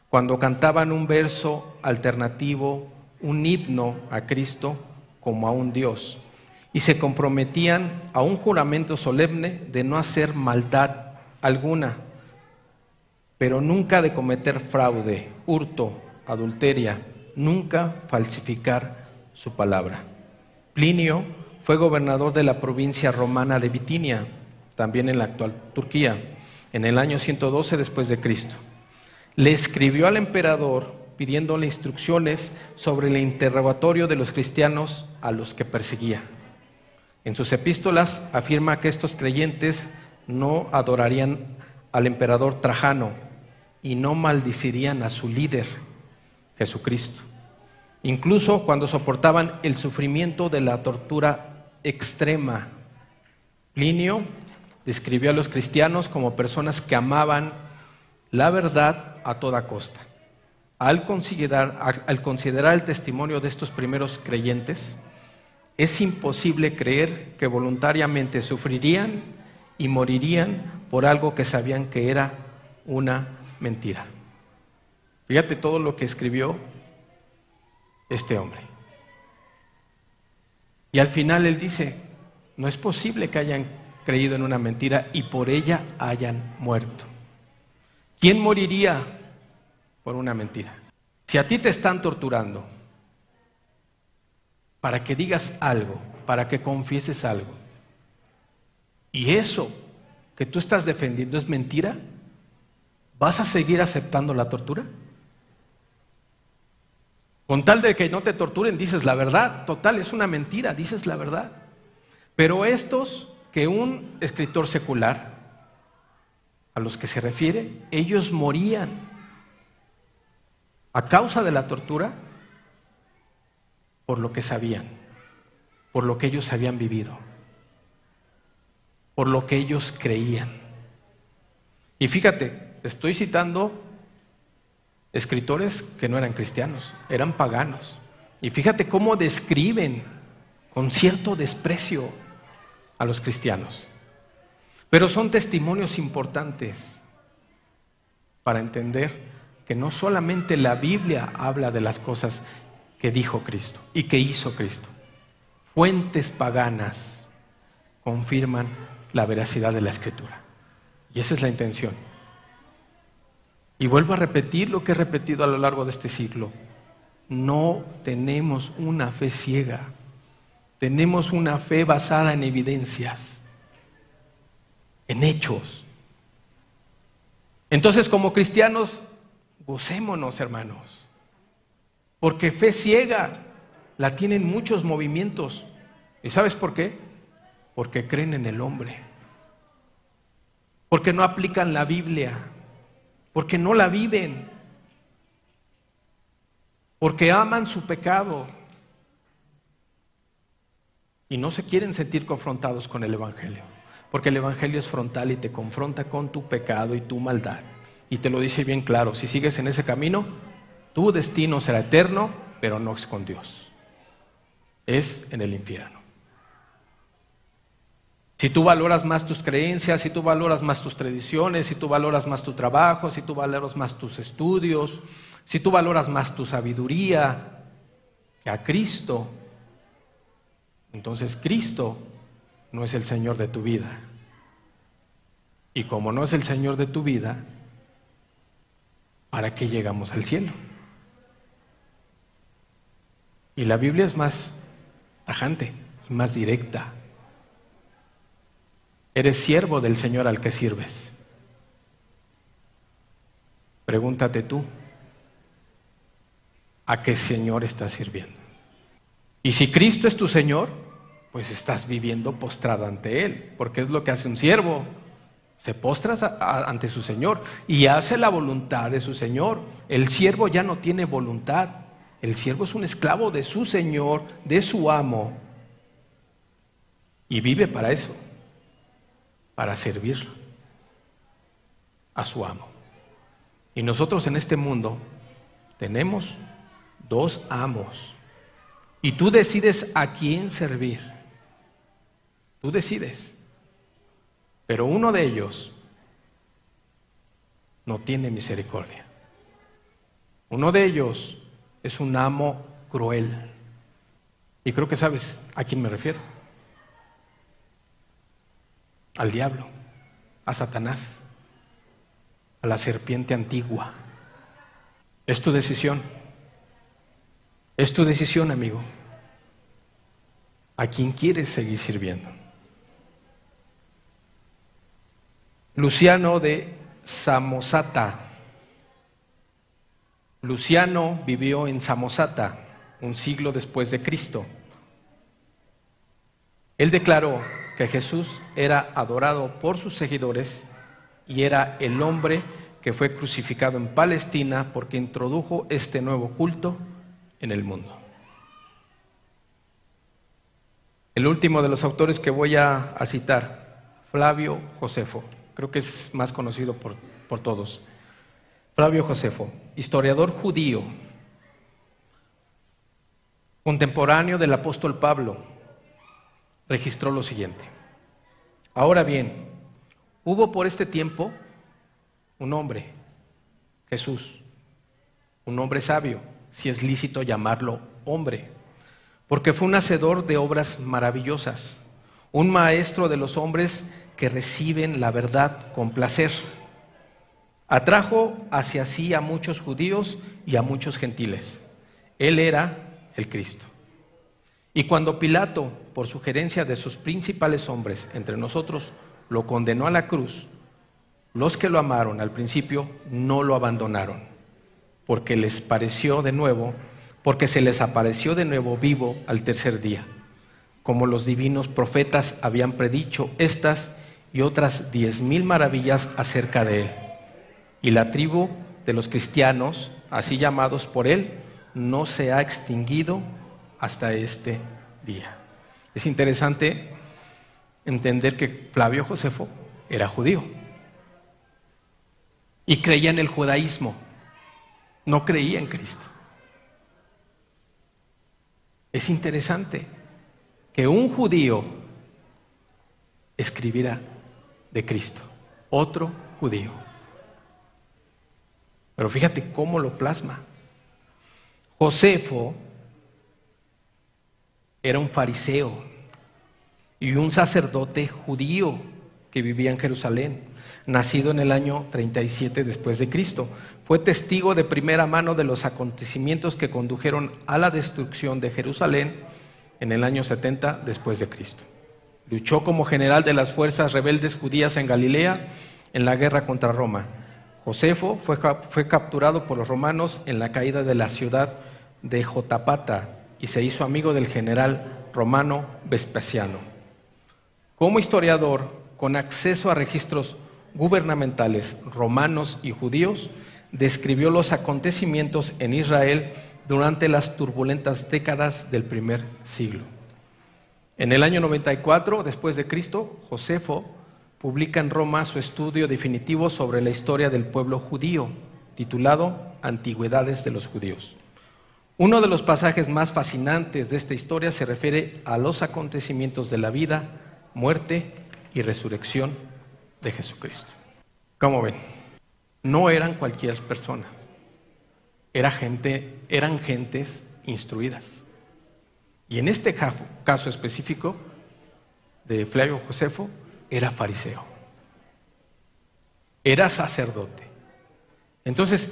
cuando cantaban un verso alternativo, un himno a Cristo como a un Dios, y se comprometían a un juramento solemne de no hacer maldad alguna, pero nunca de cometer fraude, hurto, adulteria, nunca falsificar su palabra. Plinio fue gobernador de la provincia romana de Bitinia, también en la actual Turquía, en el año 112 después de Cristo. Le escribió al emperador pidiéndole instrucciones sobre el interrogatorio de los cristianos a los que perseguía. En sus epístolas afirma que estos creyentes no adorarían al emperador Trajano y no maldecirían a su líder, Jesucristo. Incluso cuando soportaban el sufrimiento de la tortura extrema. Plinio describió a los cristianos como personas que amaban la verdad a toda costa. Al considerar el testimonio de estos primeros creyentes, es imposible creer que voluntariamente sufrirían y morirían por algo que sabían que era una mentira. Fíjate todo lo que escribió este hombre. Y al final él dice, no es posible que hayan creído en una mentira y por ella hayan muerto. ¿Quién moriría por una mentira? Si a ti te están torturando para que digas algo, para que confieses algo, y eso que tú estás defendiendo es mentira, ¿vas a seguir aceptando la tortura? Con tal de que no te torturen, dices la verdad. Total, es una mentira, dices la verdad. Pero estos que un escritor secular, a los que se refiere, ellos morían a causa de la tortura por lo que sabían, por lo que ellos habían vivido, por lo que ellos creían. Y fíjate, estoy citando escritores que no eran cristianos, eran paganos. Y fíjate cómo describen con cierto desprecio a los cristianos. Pero son testimonios importantes para entender que no solamente la Biblia habla de las cosas que dijo Cristo y que hizo Cristo. Fuentes paganas confirman la veracidad de la Escritura. Y esa es la intención. Y vuelvo a repetir lo que he repetido a lo largo de este siglo. No tenemos una fe ciega. Tenemos una fe basada en evidencias, en hechos. Entonces, como cristianos, gocémonos, hermanos, porque fe ciega la tienen muchos movimientos. ¿Y sabes por qué? Porque creen en el hombre, porque no aplican la Biblia, porque no la viven, porque aman su pecado y no se quieren sentir confrontados con el Evangelio, porque el Evangelio es frontal y te confronta con tu pecado y tu maldad, y te lo dice bien claro: si sigues en ese camino, tu destino será eterno, pero no es con Dios, es en el infierno. Si tú valoras más tus creencias, si tú valoras más tus tradiciones, si tú valoras más tu trabajo, si tú valoras más tus estudios, si tú valoras más tu sabiduría que a Cristo, entonces Cristo no es el Señor de tu vida. Y como no es el Señor de tu vida, ¿para qué llegamos al cielo? Y la Biblia es más tajante y más directa. Eres siervo del Señor al que sirves. Pregúntate tú, ¿a qué Señor estás sirviendo? Y si Cristo es tu Señor, pues estás viviendo postrado ante Él, porque es lo que hace un siervo. Se postra ante su Señor y hace la voluntad de su Señor. El siervo ya no tiene voluntad. El siervo es un esclavo de su Señor, de su amo, y vive para eso, para servir a su amo. Y nosotros en este mundo tenemos dos amos, y tú decides a quién servir. Tú decides. Pero uno de ellos no tiene misericordia. Uno de ellos es un amo cruel. Y creo que sabes a quién me refiero. Al diablo, a Satanás, a la serpiente antigua. Es tu decisión. Es tu decisión, amigo. ¿A quién quieres seguir sirviendo? Luciano de Samosata. Luciano vivió en Samosata un siglo después de Cristo. Él declaró que Jesús era adorado por sus seguidores y era el hombre que fue crucificado en Palestina porque introdujo este nuevo culto en el mundo. El último de los autores que voy a citar, Flavio Josefo. Creo que es más conocido por todos. Flavio Josefo, historiador judío, contemporáneo del apóstol Pablo, registró lo siguiente: ahora bien, hubo por este tiempo un hombre, Jesús, un hombre sabio, si es lícito llamarlo hombre, porque fue un hacedor de obras maravillosas, un maestro de los hombres que reciben la verdad con placer. Atrajo hacia sí a muchos judíos y a muchos gentiles. Él era el Cristo. Y cuando Pilato, por sugerencia de sus principales hombres entre nosotros, lo condenó a la cruz, los que lo amaron al principio no lo abandonaron, porque se les apareció de nuevo vivo al tercer día, como los divinos profetas habían predicho estas y otras 10,000 maravillas acerca de él. Y la tribu de los cristianos, así llamados por él, no se ha extinguido hasta este día. Es interesante entender que Flavio Josefo era judío y creía en el judaísmo, no creía en Cristo. Es interesante que un judío escribiera de Cristo, otro judío. Pero fíjate cómo lo plasma. Josefo era un fariseo y un sacerdote judío que vivía en Jerusalén, nacido en el año 37 después de Cristo. Fue testigo de primera mano de los acontecimientos que condujeron a la destrucción de Jerusalén en el año 70 después de Cristo. Luchó como general de las fuerzas rebeldes judías en Galilea en la guerra contra Roma. Josefo fue capturado por los romanos en la caída de la ciudad de Jotapata y se hizo amigo del general romano Vespasiano. Como historiador, con acceso a registros gubernamentales romanos y judíos, describió los acontecimientos en Israel durante las turbulentas décadas del primer siglo. En el año 94 después de Cristo, Josefo publica en Roma su estudio definitivo sobre la historia del pueblo judío, titulado Antigüedades de los Judíos. Uno de los pasajes más fascinantes de esta historia se refiere a los acontecimientos de la vida, muerte y resurrección de Jesucristo. ¿Cómo ven? No eran cualquier persona, eran gentes instruidas. Y en este caso específico de Flavio Josefo, era fariseo, era sacerdote. Entonces,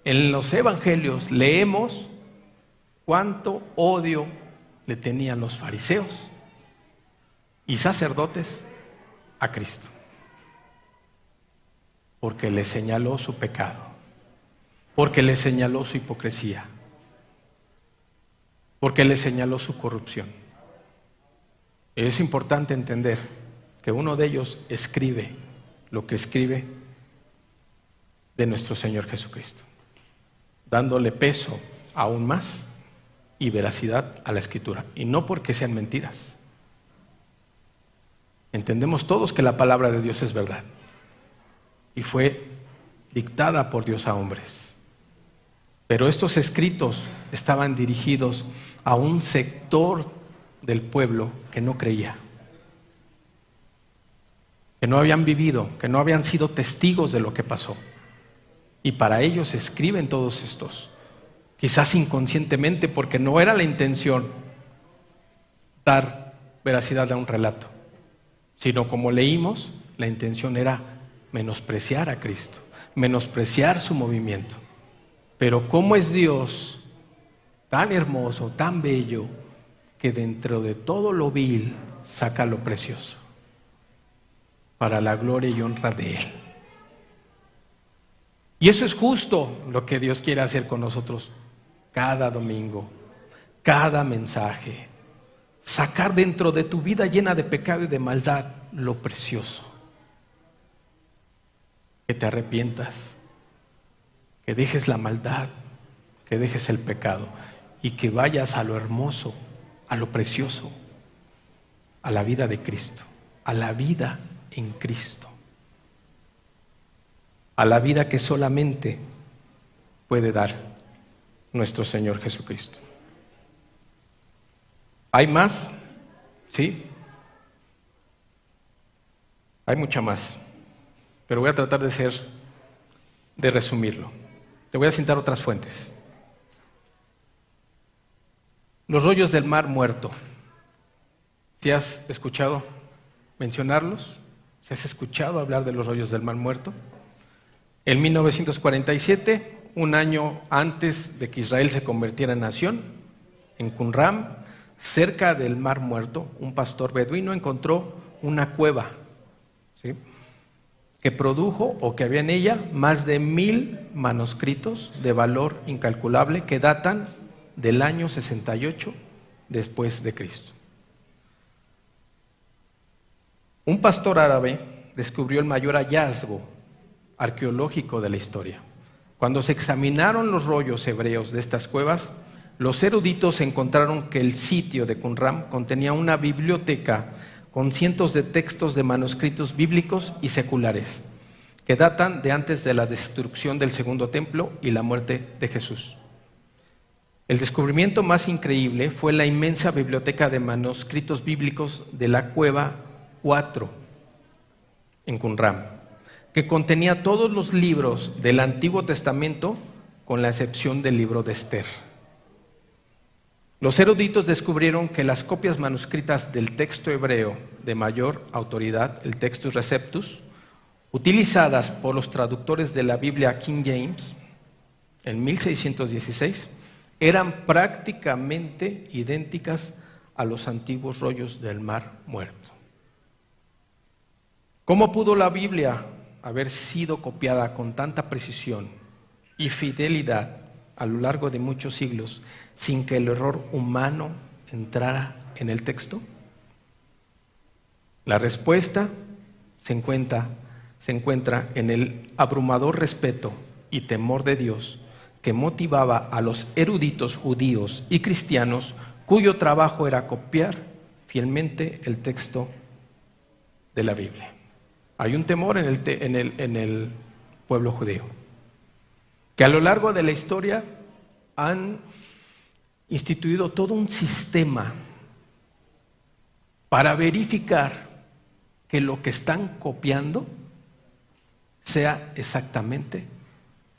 en los evangelios leemos cuánto odio le tenían los fariseos y sacerdotes a Cristo, porque le señaló su pecado, porque le señaló su hipocresía, porque le señaló su corrupción. Es importante entender que uno de ellos escribe lo que escribe de nuestro Señor Jesucristo, dándole peso aún más y veracidad a la Escritura, y no porque sean mentiras. Entendemos todos que la palabra de Dios es verdad y fue dictada por Dios a hombres, pero estos escritos estaban dirigidos a un sector del pueblo que no creía, que no habían vivido, que no habían sido testigos de lo que pasó. Y para ellos escriben todos estos, quizás inconscientemente, porque no era la intención dar veracidad a un relato, sino, como leímos, la intención era menospreciar a Cristo, menospreciar su movimiento. Pero ¿cómo es Dios tan hermoso, tan bello, que dentro de todo lo vil saca lo precioso para la gloria y honra de Él? Y eso es justo lo que Dios quiere hacer con nosotros cada domingo, cada mensaje. Sacar dentro de tu vida llena de pecado y de maldad lo precioso. Que te arrepientas, que dejes la maldad, que dejes el pecado y que vayas a lo hermoso, a lo precioso, a la vida de Cristo, a la vida en Cristo, a la vida que solamente puede dar nuestro Señor Jesucristo. ¿Hay más? Sí. Hay mucha más, pero voy a tratar de resumirlo. Te voy a citar otras fuentes. Los rollos del Mar Muerto. ¿Sí has escuchado mencionarlos? ¿Sí has escuchado hablar de los rollos del Mar Muerto? En 1947, un año antes de que Israel se convirtiera en nación, en Qumran, cerca del Mar Muerto, un pastor beduino encontró una cueva, ¿sí?, que produjo, o que había en ella, más de 1000 manuscritos de valor incalculable que datan del año 68 después de Cristo. Un pastor árabe descubrió el mayor hallazgo arqueológico de la historia. Cuando se examinaron los rollos hebreos de estas cuevas, los eruditos encontraron que el sitio de Qumran contenía una biblioteca con cientos de textos de manuscritos bíblicos y seculares que datan de antes de la destrucción del segundo templo y la muerte de Jesús. El descubrimiento más increíble fue la inmensa biblioteca de manuscritos bíblicos de la cueva 4 en Qumran, que contenía todos los libros del Antiguo Testamento con la excepción del libro de Esther. Los eruditos descubrieron que las copias manuscritas del texto hebreo de mayor autoridad, el Textus Receptus, utilizadas por los traductores de la Biblia King James en 1616, eran prácticamente idénticas a los antiguos rollos del Mar Muerto. ¿Cómo pudo la Biblia haber sido copiada con tanta precisión y fidelidad a lo largo de muchos siglos sin que el error humano entrara en el texto? La respuesta se encuentra en el abrumador respeto y temor de Dios que motivaba a los eruditos judíos y cristianos cuyo trabajo era copiar fielmente el texto de la Biblia. Hay un temor en el pueblo judío, que a lo largo de la historia han instituido todo un sistema para verificar que lo que están copiando sea exactamente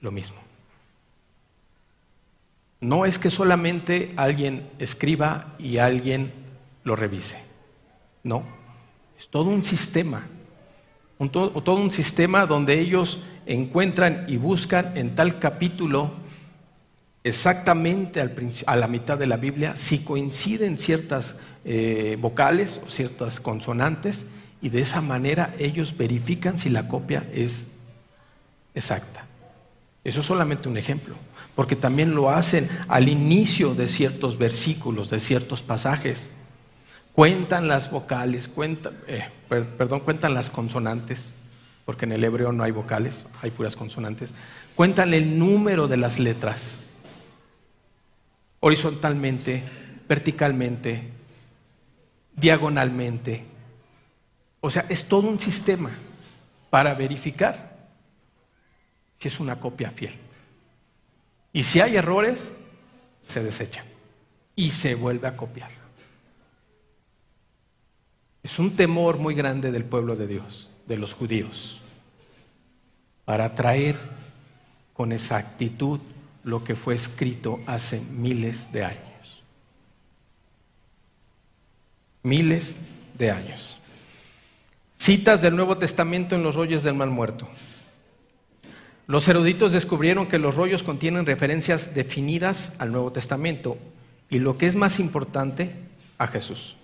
lo mismo. No es que solamente alguien escriba y alguien lo revise. No, es todo un sistema. Todo un sistema donde ellos encuentran y buscan en tal capítulo exactamente a la mitad de la Biblia si coinciden ciertas vocales o ciertas consonantes, y de esa manera ellos verifican si la copia es exacta. Eso es solamente un ejemplo, porque también lo hacen al inicio de ciertos versículos, de ciertos pasajes. Cuentan las vocales, cuentan las consonantes, porque en el hebreo no hay vocales, hay puras consonantes. Cuentan el número de las letras, horizontalmente, verticalmente, diagonalmente. O sea, es todo un sistema para verificar si es una copia fiel. Y si hay errores, se desechan y se vuelve a copiar. Es un temor muy grande del pueblo de Dios, de los judíos, para traer con exactitud lo que fue escrito hace miles de años. Miles de años. Citas del Nuevo Testamento en los rollos del Mar Muerto. Los eruditos descubrieron que los rollos contienen referencias definidas al Nuevo Testamento y, lo que es más importante, a Jesús.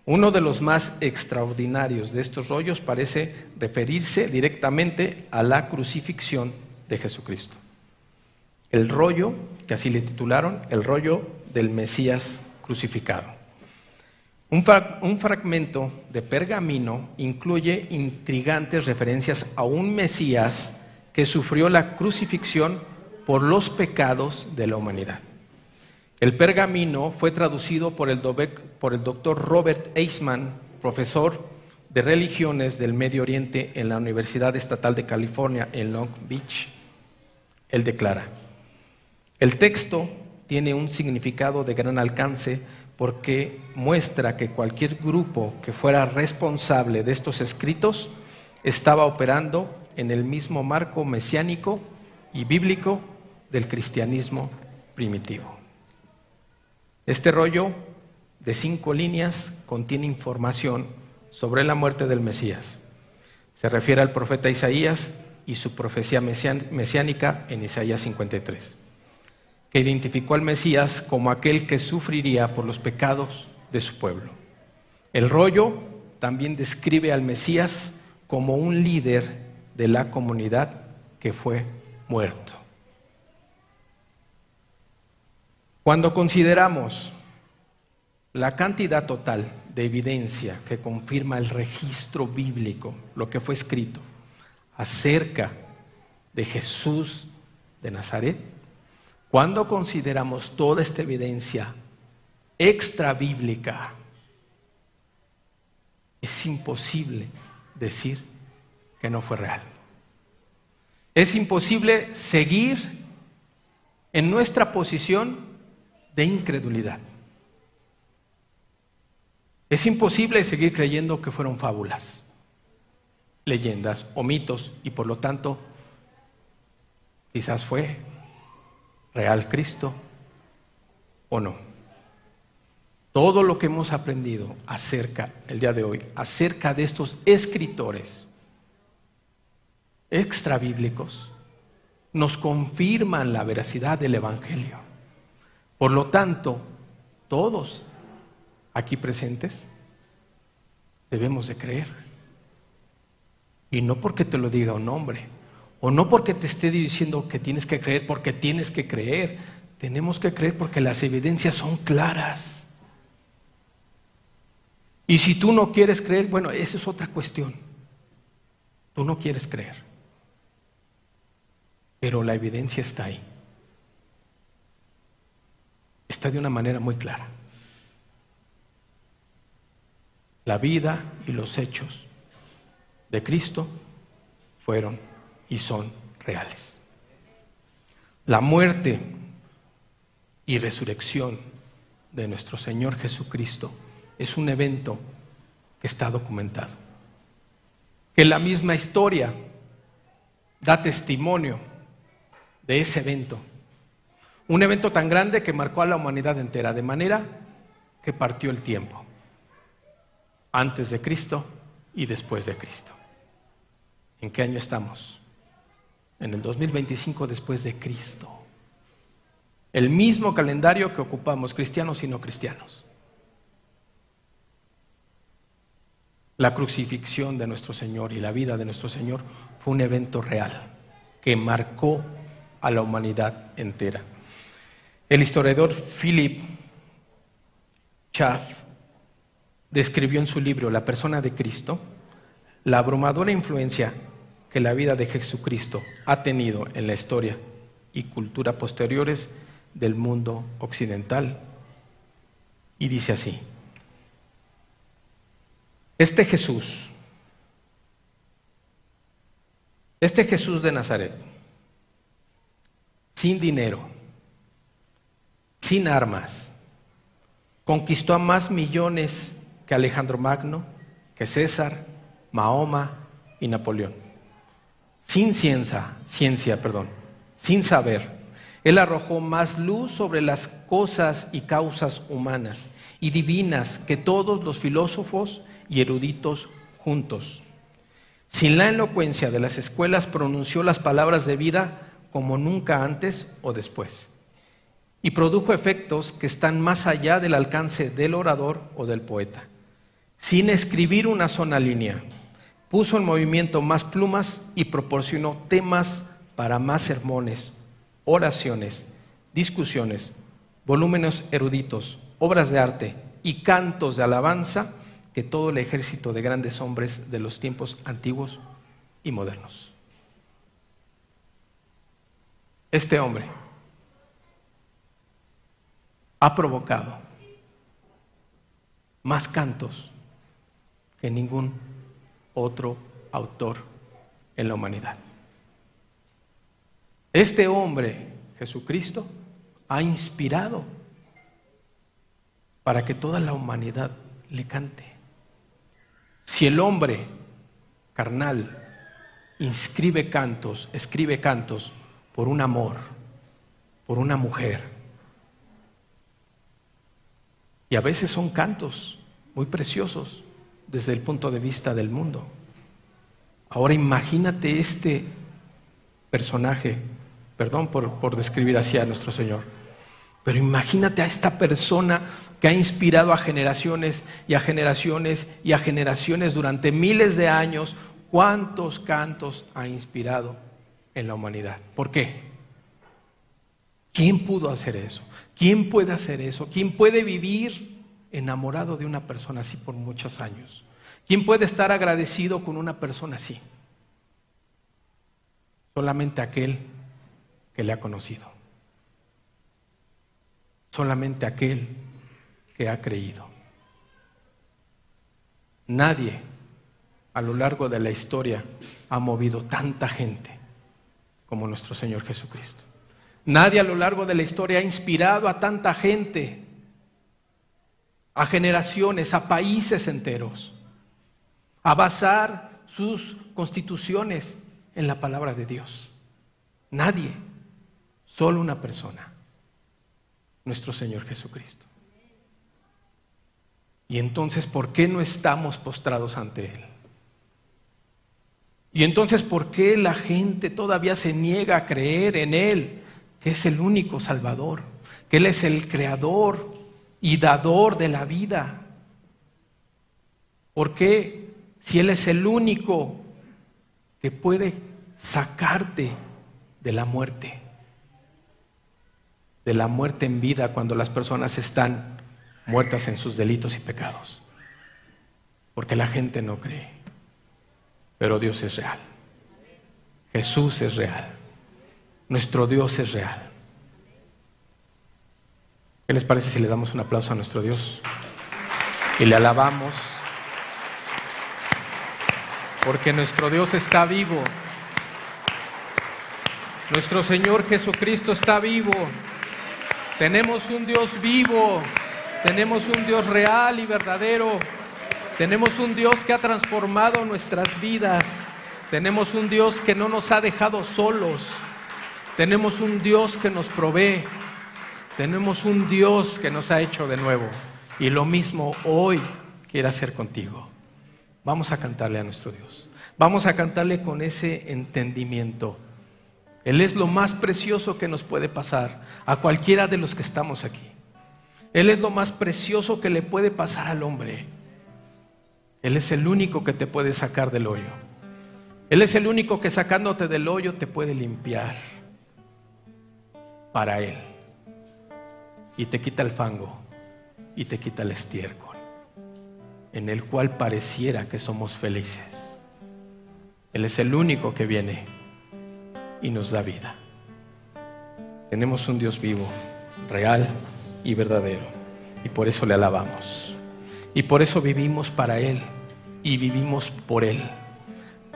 Uno de los más extraordinarios de estos rollos parece referirse directamente a la crucifixión de Jesucristo. El rollo, que así le titularon, el rollo del Mesías crucificado. Un fragmento de pergamino incluye intrigantes referencias a un Mesías que sufrió la crucifixión por los pecados de la humanidad. El pergamino fue traducido por el doctor Robert Eastman, profesor de religiones del Medio Oriente en la Universidad Estatal de California en Long Beach. Él declara: el texto tiene un significado de gran alcance porque muestra que cualquier grupo que fuera responsable de estos escritos estaba operando en el mismo marco mesiánico y bíblico del cristianismo primitivo. Este rollo de 5 líneas contiene información sobre la muerte del Mesías. Se refiere al profeta Isaías y su profecía mesiánica en Isaías 53, que identificó al Mesías como aquel que sufriría por los pecados de su pueblo. El rollo también describe al Mesías como un líder de la comunidad que fue muerto. Cuando consideramos la cantidad total de evidencia que confirma el registro bíblico, lo que fue escrito acerca de Jesús de Nazaret, cuando consideramos toda esta evidencia extra bíblica, es imposible decir que no fue real. Es imposible seguir en nuestra posición de incredulidad. Es imposible seguir creyendo que fueron fábulas, leyendas o mitos, y por lo tanto quizás fue real Cristo o no. Todo lo que hemos aprendido el día de hoy acerca de estos escritores extrabíblicos nos confirman la veracidad del Evangelio. Por lo tanto, todos aquí presentes debemos de creer. Y no porque te lo diga un hombre, o no porque te esté diciendo que tienes que creer, porque tienes que creer. Tenemos que creer porque las evidencias son claras. Y si tú no quieres creer, bueno, esa es otra cuestión. Tú no quieres creer. Pero la evidencia está ahí. Está de una manera muy clara. La vida y los hechos de Cristo fueron y son reales. La muerte y resurrección de nuestro Señor Jesucristo es un evento que está documentado. Que la misma historia da testimonio de ese evento. Un evento tan grande que marcó a la humanidad entera, de manera que partió el tiempo. Antes de Cristo y después de Cristo. ¿En qué año estamos? En el 2025 después de Cristo. El mismo calendario que ocupamos, cristianos y no cristianos. La crucifixión de nuestro Señor y la vida de nuestro Señor fue un evento real que marcó a la humanidad entera. El historiador Philip Schaff describió en su libro La persona de Cristo la abrumadora influencia que la vida de Jesucristo ha tenido en la historia y cultura posteriores del mundo occidental. Y dice así: Este Jesús de Nazaret, sin dinero, sin armas, conquistó a más millones que Alejandro Magno, que César, Mahoma y Napoleón. Sin sin saber, Él arrojó más luz sobre las cosas y causas humanas y divinas que todos los filósofos y eruditos juntos. Sin la elocuencia de las escuelas pronunció las palabras de vida como nunca antes o después, y produjo efectos que están más allá del alcance del orador o del poeta. Sin escribir una sola línea, puso en movimiento más plumas y proporcionó temas para más sermones, oraciones, discusiones, volúmenes eruditos, obras de arte y cantos de alabanza que todo el ejército de grandes hombres de los tiempos antiguos y modernos. Este hombre ha provocado más cantos que ningún otro autor en la humanidad. Este hombre, Jesucristo, ha inspirado para que toda la humanidad le cante. Si el hombre carnal escribe cantos por un amor, por una mujer, y a veces son cantos muy preciosos desde el punto de vista del mundo. Ahora imagínate este personaje, perdón por describir así a nuestro Señor, pero imagínate a esta persona que ha inspirado a generaciones y a generaciones y a generaciones durante miles de años. ¿Cuántos cantos ha inspirado en la humanidad? ¿Por qué? ¿Quién pudo hacer eso? ¿Quién puede hacer eso? ¿Quién puede vivir enamorado de una persona así por muchos años? ¿Quién puede estar agradecido con una persona así? Solamente aquel que le ha conocido. Solamente aquel que ha creído. Nadie a lo largo de la historia ha movido tanta gente como nuestro Señor Jesucristo. Nadie a lo largo de la historia ha inspirado a tanta gente, a generaciones, a países enteros, a basar sus constituciones en la palabra de Dios. Nadie, solo una persona, nuestro Señor Jesucristo. Y entonces, ¿por qué no estamos postrados ante Él? Y entonces, ¿por qué la gente todavía se niega a creer en Él, que es el único Salvador, que Él es el creador y dador de la vida? ¿Por qué, si Él es el único que puede sacarte de la muerte en vida cuando las personas están muertas en sus delitos y pecados. Porque la gente no cree. Pero Dios es real. Jesús es real. Nuestro Dios es real. ¿Qué les parece si le damos un aplauso a nuestro Dios? Y le alabamos. Porque nuestro Dios está vivo. Nuestro Señor Jesucristo está vivo. Tenemos un Dios vivo. Tenemos un Dios real y verdadero. Tenemos un Dios que ha transformado nuestras vidas. Tenemos un Dios que no nos ha dejado solos. Tenemos un Dios que nos provee. Tenemos un Dios que nos ha hecho de nuevo. Y lo mismo hoy quiere hacer contigo. Vamos a cantarle a nuestro Dios. Vamos a cantarle con ese entendimiento. Él es lo más precioso que nos puede pasar a cualquiera de los que estamos aquí. Él es lo más precioso que le puede pasar al hombre. Él es el único que te puede sacar del hoyo. Él es el único que sacándote del hoyo te puede limpiar para Él. Y te quita el fango y te quita el estiércol, en el cual pareciera que somos felices. Él es el único que viene y nos da vida. Tenemos un Dios vivo, real y verdadero, y por eso le alabamos. Y por eso vivimos para Él y vivimos por Él.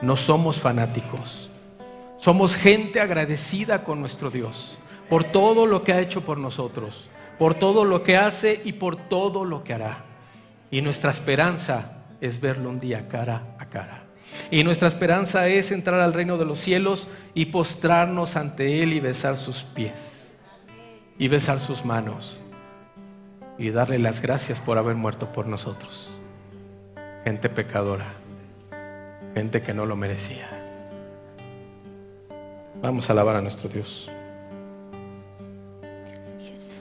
No somos fanáticos, somos gente agradecida con nuestro Dios por todo lo que ha hecho por nosotros, por todo lo que hace y por todo lo que hará. Y nuestra esperanza es verlo un día cara a cara. Y nuestra esperanza es entrar al reino de los cielos y postrarnos ante Él y besar sus pies y besar sus manos y darle las gracias por haber muerto por nosotros. Gente pecadora, gente que no lo merecía. Vamos a alabar a nuestro Dios. Jesús,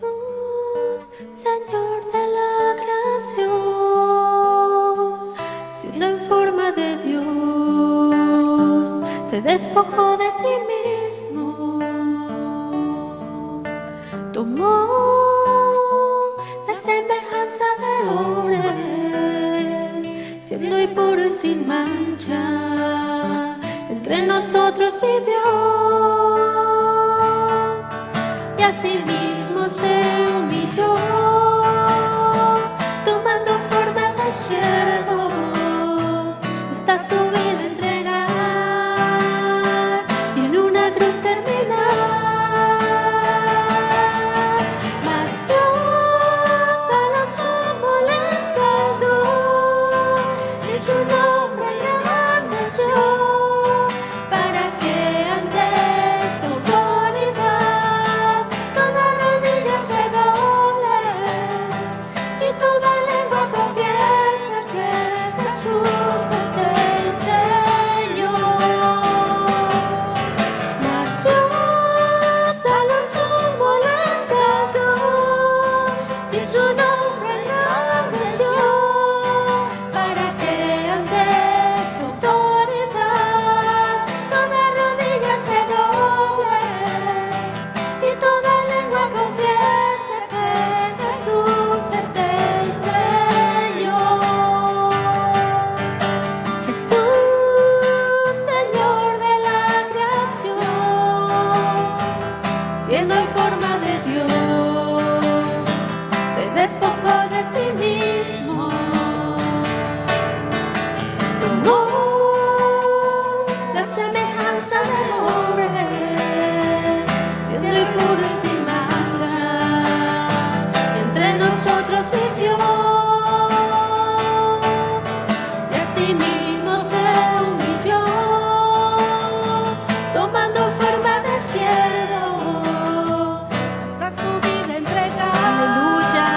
Señor de la creación, siendo en forma de Dios, se despojó de sí mismo, tomó la semejanza de hombre, siendo impuro y sin mancha, entre nosotros vivió, y asimismo se humilló, tomando forma de siervo, hasta su vida entregar y en una cruz terminar. Mas Dios a lo sumo le exaltó y su nombre engrandeció, para que ante su autoridad toda rodilla se doble y toda lengua confiese que Jesús es el Señor. Mas Dios a lo sumo le exaltó y su nombre engrandeció, para que ante su autoridad toda rodilla se doble y toda lengua confiese que Jesús es el Señor. Jesús, Señor de la creación, siendo en forma de Dios, se despojó de sí mismo, tomó la semejanza de hombre, siendo impuro y sin mancha, entre nosotros vivió, y asimismo se humilló, tomando forma de siervo, hasta su vida entregar. Aleluya.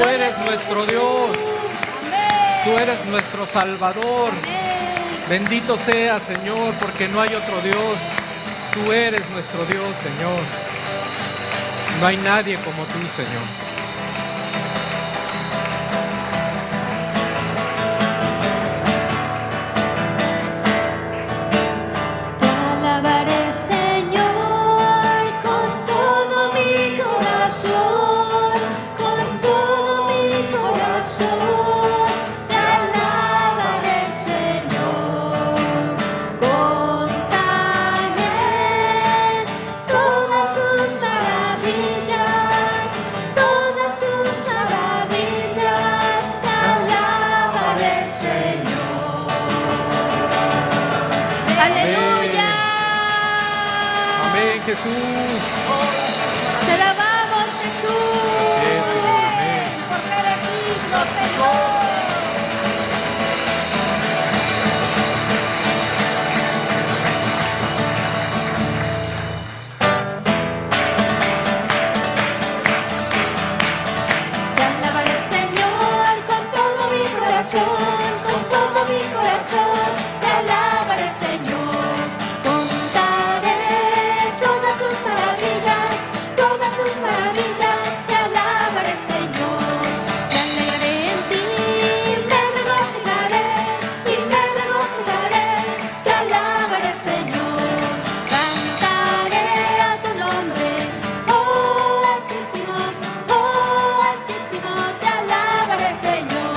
Tú eres nuestro Dios. Amén. Tú eres nuestro Salvador. Amén. Bendito sea, Señor, porque no hay otro Dios. Tú eres nuestro Dios, Señor. No hay nadie como tú, Señor. Te alabaré, Señor, con todo mi corazón, con todo mi corazón. Te alabaré, Señor, contaré todas tus maravillas, todas tus maravillas. Te alabaré, Señor. ¡Aleluya! Amén, Jesús. Te alabamos, Jesús. Así es, Señor. Amén. Porque eres digno, Señor. Te alabaré, Señor, con todo mi corazón, con todo mi corazón. Te alabaré, Señor. Contaré todas tus maravillas, todas tus maravillas. Te alabaré, Señor. Me alegraré en ti, me regocijaré y me regocijaré. Te alabaré, Señor. Cantaré a tu nombre, oh Altísimo, te alabaré, Señor.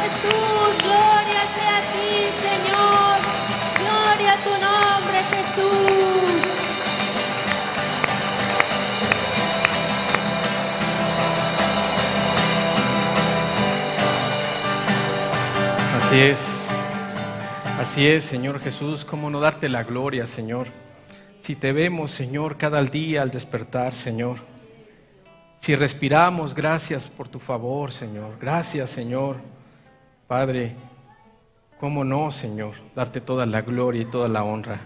Jesús, gloria sea a ti, Señor. Gloria a tu nombre, Jesús. Así es, Señor Jesús, cómo no darte la gloria, Señor. Si te vemos, Señor, cada día al despertar, Señor. Si respiramos, gracias por tu favor, Señor. Gracias, Señor. Padre, cómo no, Señor, darte toda la gloria y toda la honra.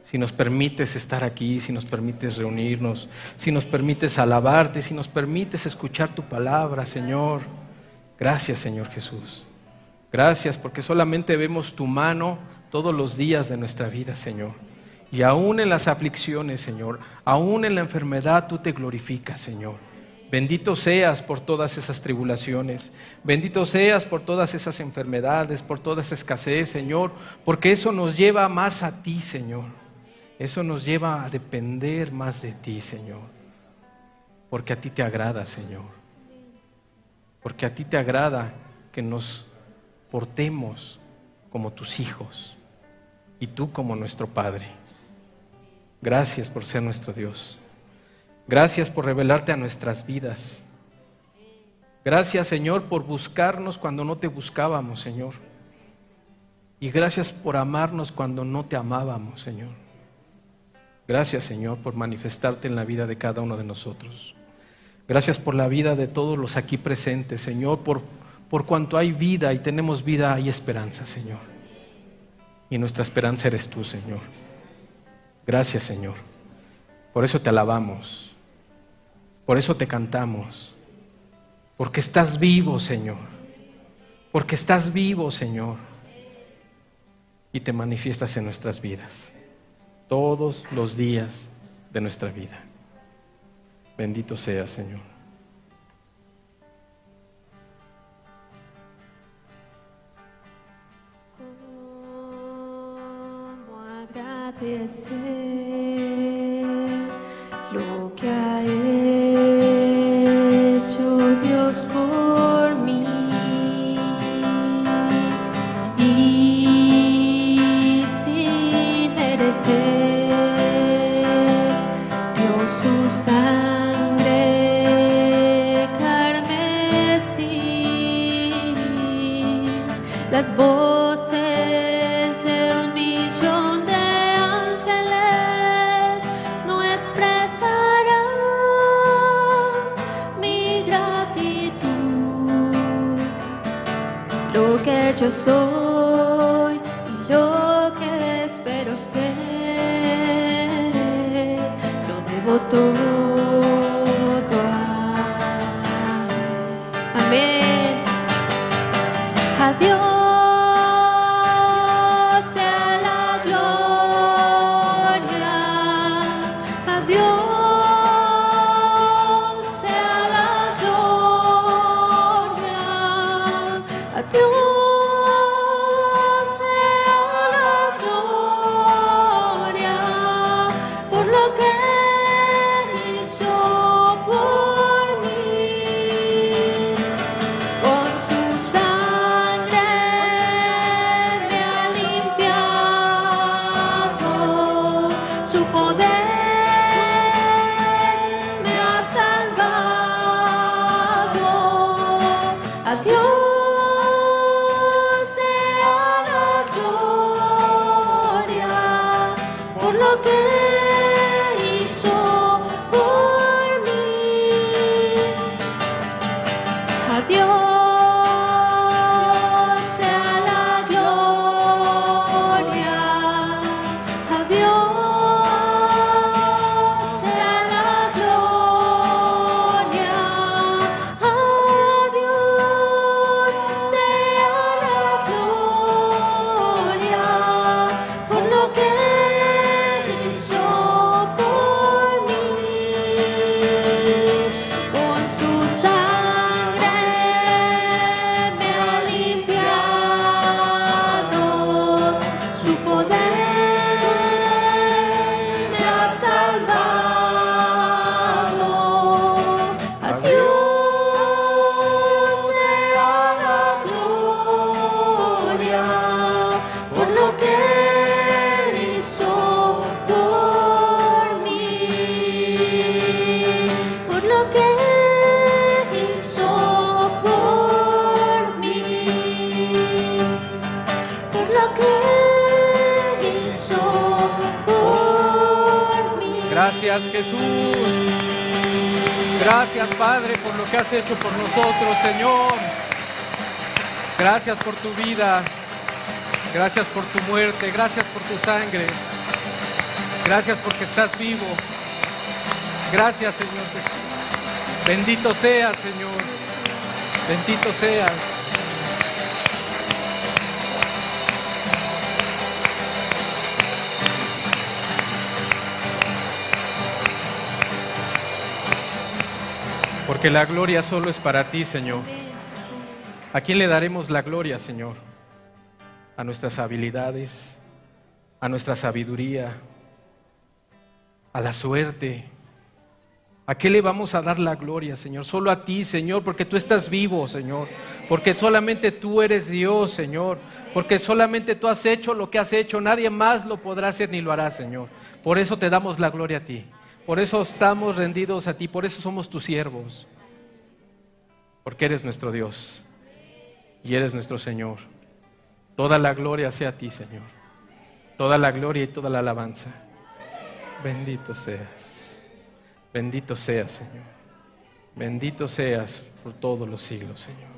Si nos permites estar aquí, si nos permites reunirnos, si nos permites alabarte, si nos permites escuchar tu palabra, Señor. Gracias, Señor Jesús. Gracias porque solamente vemos tu mano todos los días de nuestra vida, Señor. Y aún en las aflicciones, Señor, aún en la enfermedad, tú te glorificas, Señor. Bendito seas por todas esas tribulaciones. Bendito seas por todas esas enfermedades, por toda esa escasez, Señor, porque eso nos lleva más a ti, Señor. Eso nos lleva a depender más de ti, Señor. Porque a ti te agrada, Señor. Porque a ti te agrada que nos portemos como tus hijos y tú como nuestro Padre. Gracias por ser nuestro Dios. Gracias por revelarte a nuestras vidas. Gracias, Señor, por buscarnos cuando no te buscábamos, Señor. Y gracias por amarnos cuando no te amábamos, Señor. Gracias, Señor, por manifestarte en la vida de cada uno de nosotros. Gracias por la vida de todos los aquí presentes, Señor, por cuanto hay vida y tenemos vida, hay esperanza, Señor. Y nuestra esperanza eres tú, Señor. Gracias, Señor. Por eso te alabamos. Por eso te cantamos. Porque estás vivo, Señor. Porque estás vivo, Señor. Y te manifiestas en nuestras vidas. Todos los días de nuestra vida. Bendito seas, Señor. ¿Cómo agradecer lo que ha hecho Dios por mí? Y sin merecer dio su sangre carmesí. Las voces de 1.000.000 de ángeles no expresarán mi gratitud. Lo que yo soy y lo que espero ser, lo debo todo a Él. Amén. A Dios sea la gloria, a Dios sea la gloria, a Dios sea la gloria por lo que hizo por mí. Con su sangre Gracias, Jesús. Gracias, Padre, por lo que has hecho por nosotros, Señor. Gracias por tu vida. Gracias por tu muerte. Gracias por tu sangre. Gracias porque estás vivo. Gracias, Señor Jesús. Bendito seas, Señor. Bendito seas. Porque la gloria solo es para ti, Señor. ¿A quién le daremos la gloria, Señor? A nuestras habilidades, a nuestra sabiduría, a la suerte. ¿A qué le vamos a dar la gloria, Señor? Solo a ti, Señor, porque tú estás vivo, Señor. Porque solamente tú eres Dios, Señor. Porque solamente tú has hecho lo que has hecho. Nadie más lo podrá hacer ni lo hará, Señor. Por eso te damos la gloria a ti. Por eso estamos rendidos a ti. Por eso somos tus siervos. Porque eres nuestro Dios. Y eres nuestro Señor. Toda la gloria sea a ti, Señor. Toda la gloria y toda la alabanza. Bendito seas. Bendito seas, Señor. Bendito seas por todos los siglos, Señor.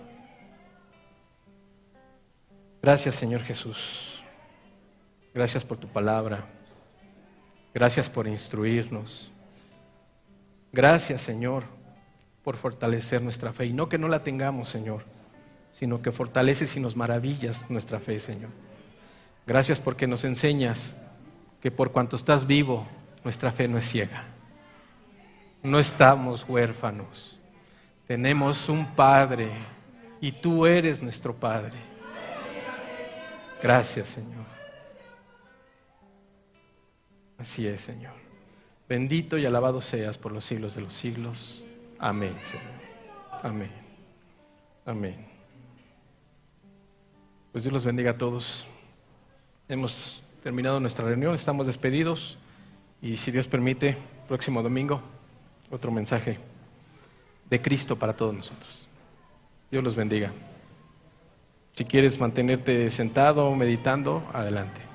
Gracias, Señor Jesús. Gracias por tu palabra. Gracias por instruirnos. Gracias, Señor, por fortalecer nuestra fe. Y no que no la tengamos, Señor, sino que fortaleces y nos maravillas nuestra fe, Señor. Gracias porque nos enseñas que por cuanto estás vivo, nuestra fe no es ciega. No estamos huérfanos. Tenemos un Padre y tú eres nuestro Padre. Gracias, Señor. Así es, Señor. Bendito y alabado seas por los siglos de los siglos. Amén, Señor. Amén. Amén. Pues Dios los bendiga a todos. Hemos terminado nuestra reunión, estamos despedidos y si Dios permite, próximo domingo, otro mensaje de Cristo para todos nosotros. Dios los bendiga. Si quieres mantenerte sentado, meditando, adelante.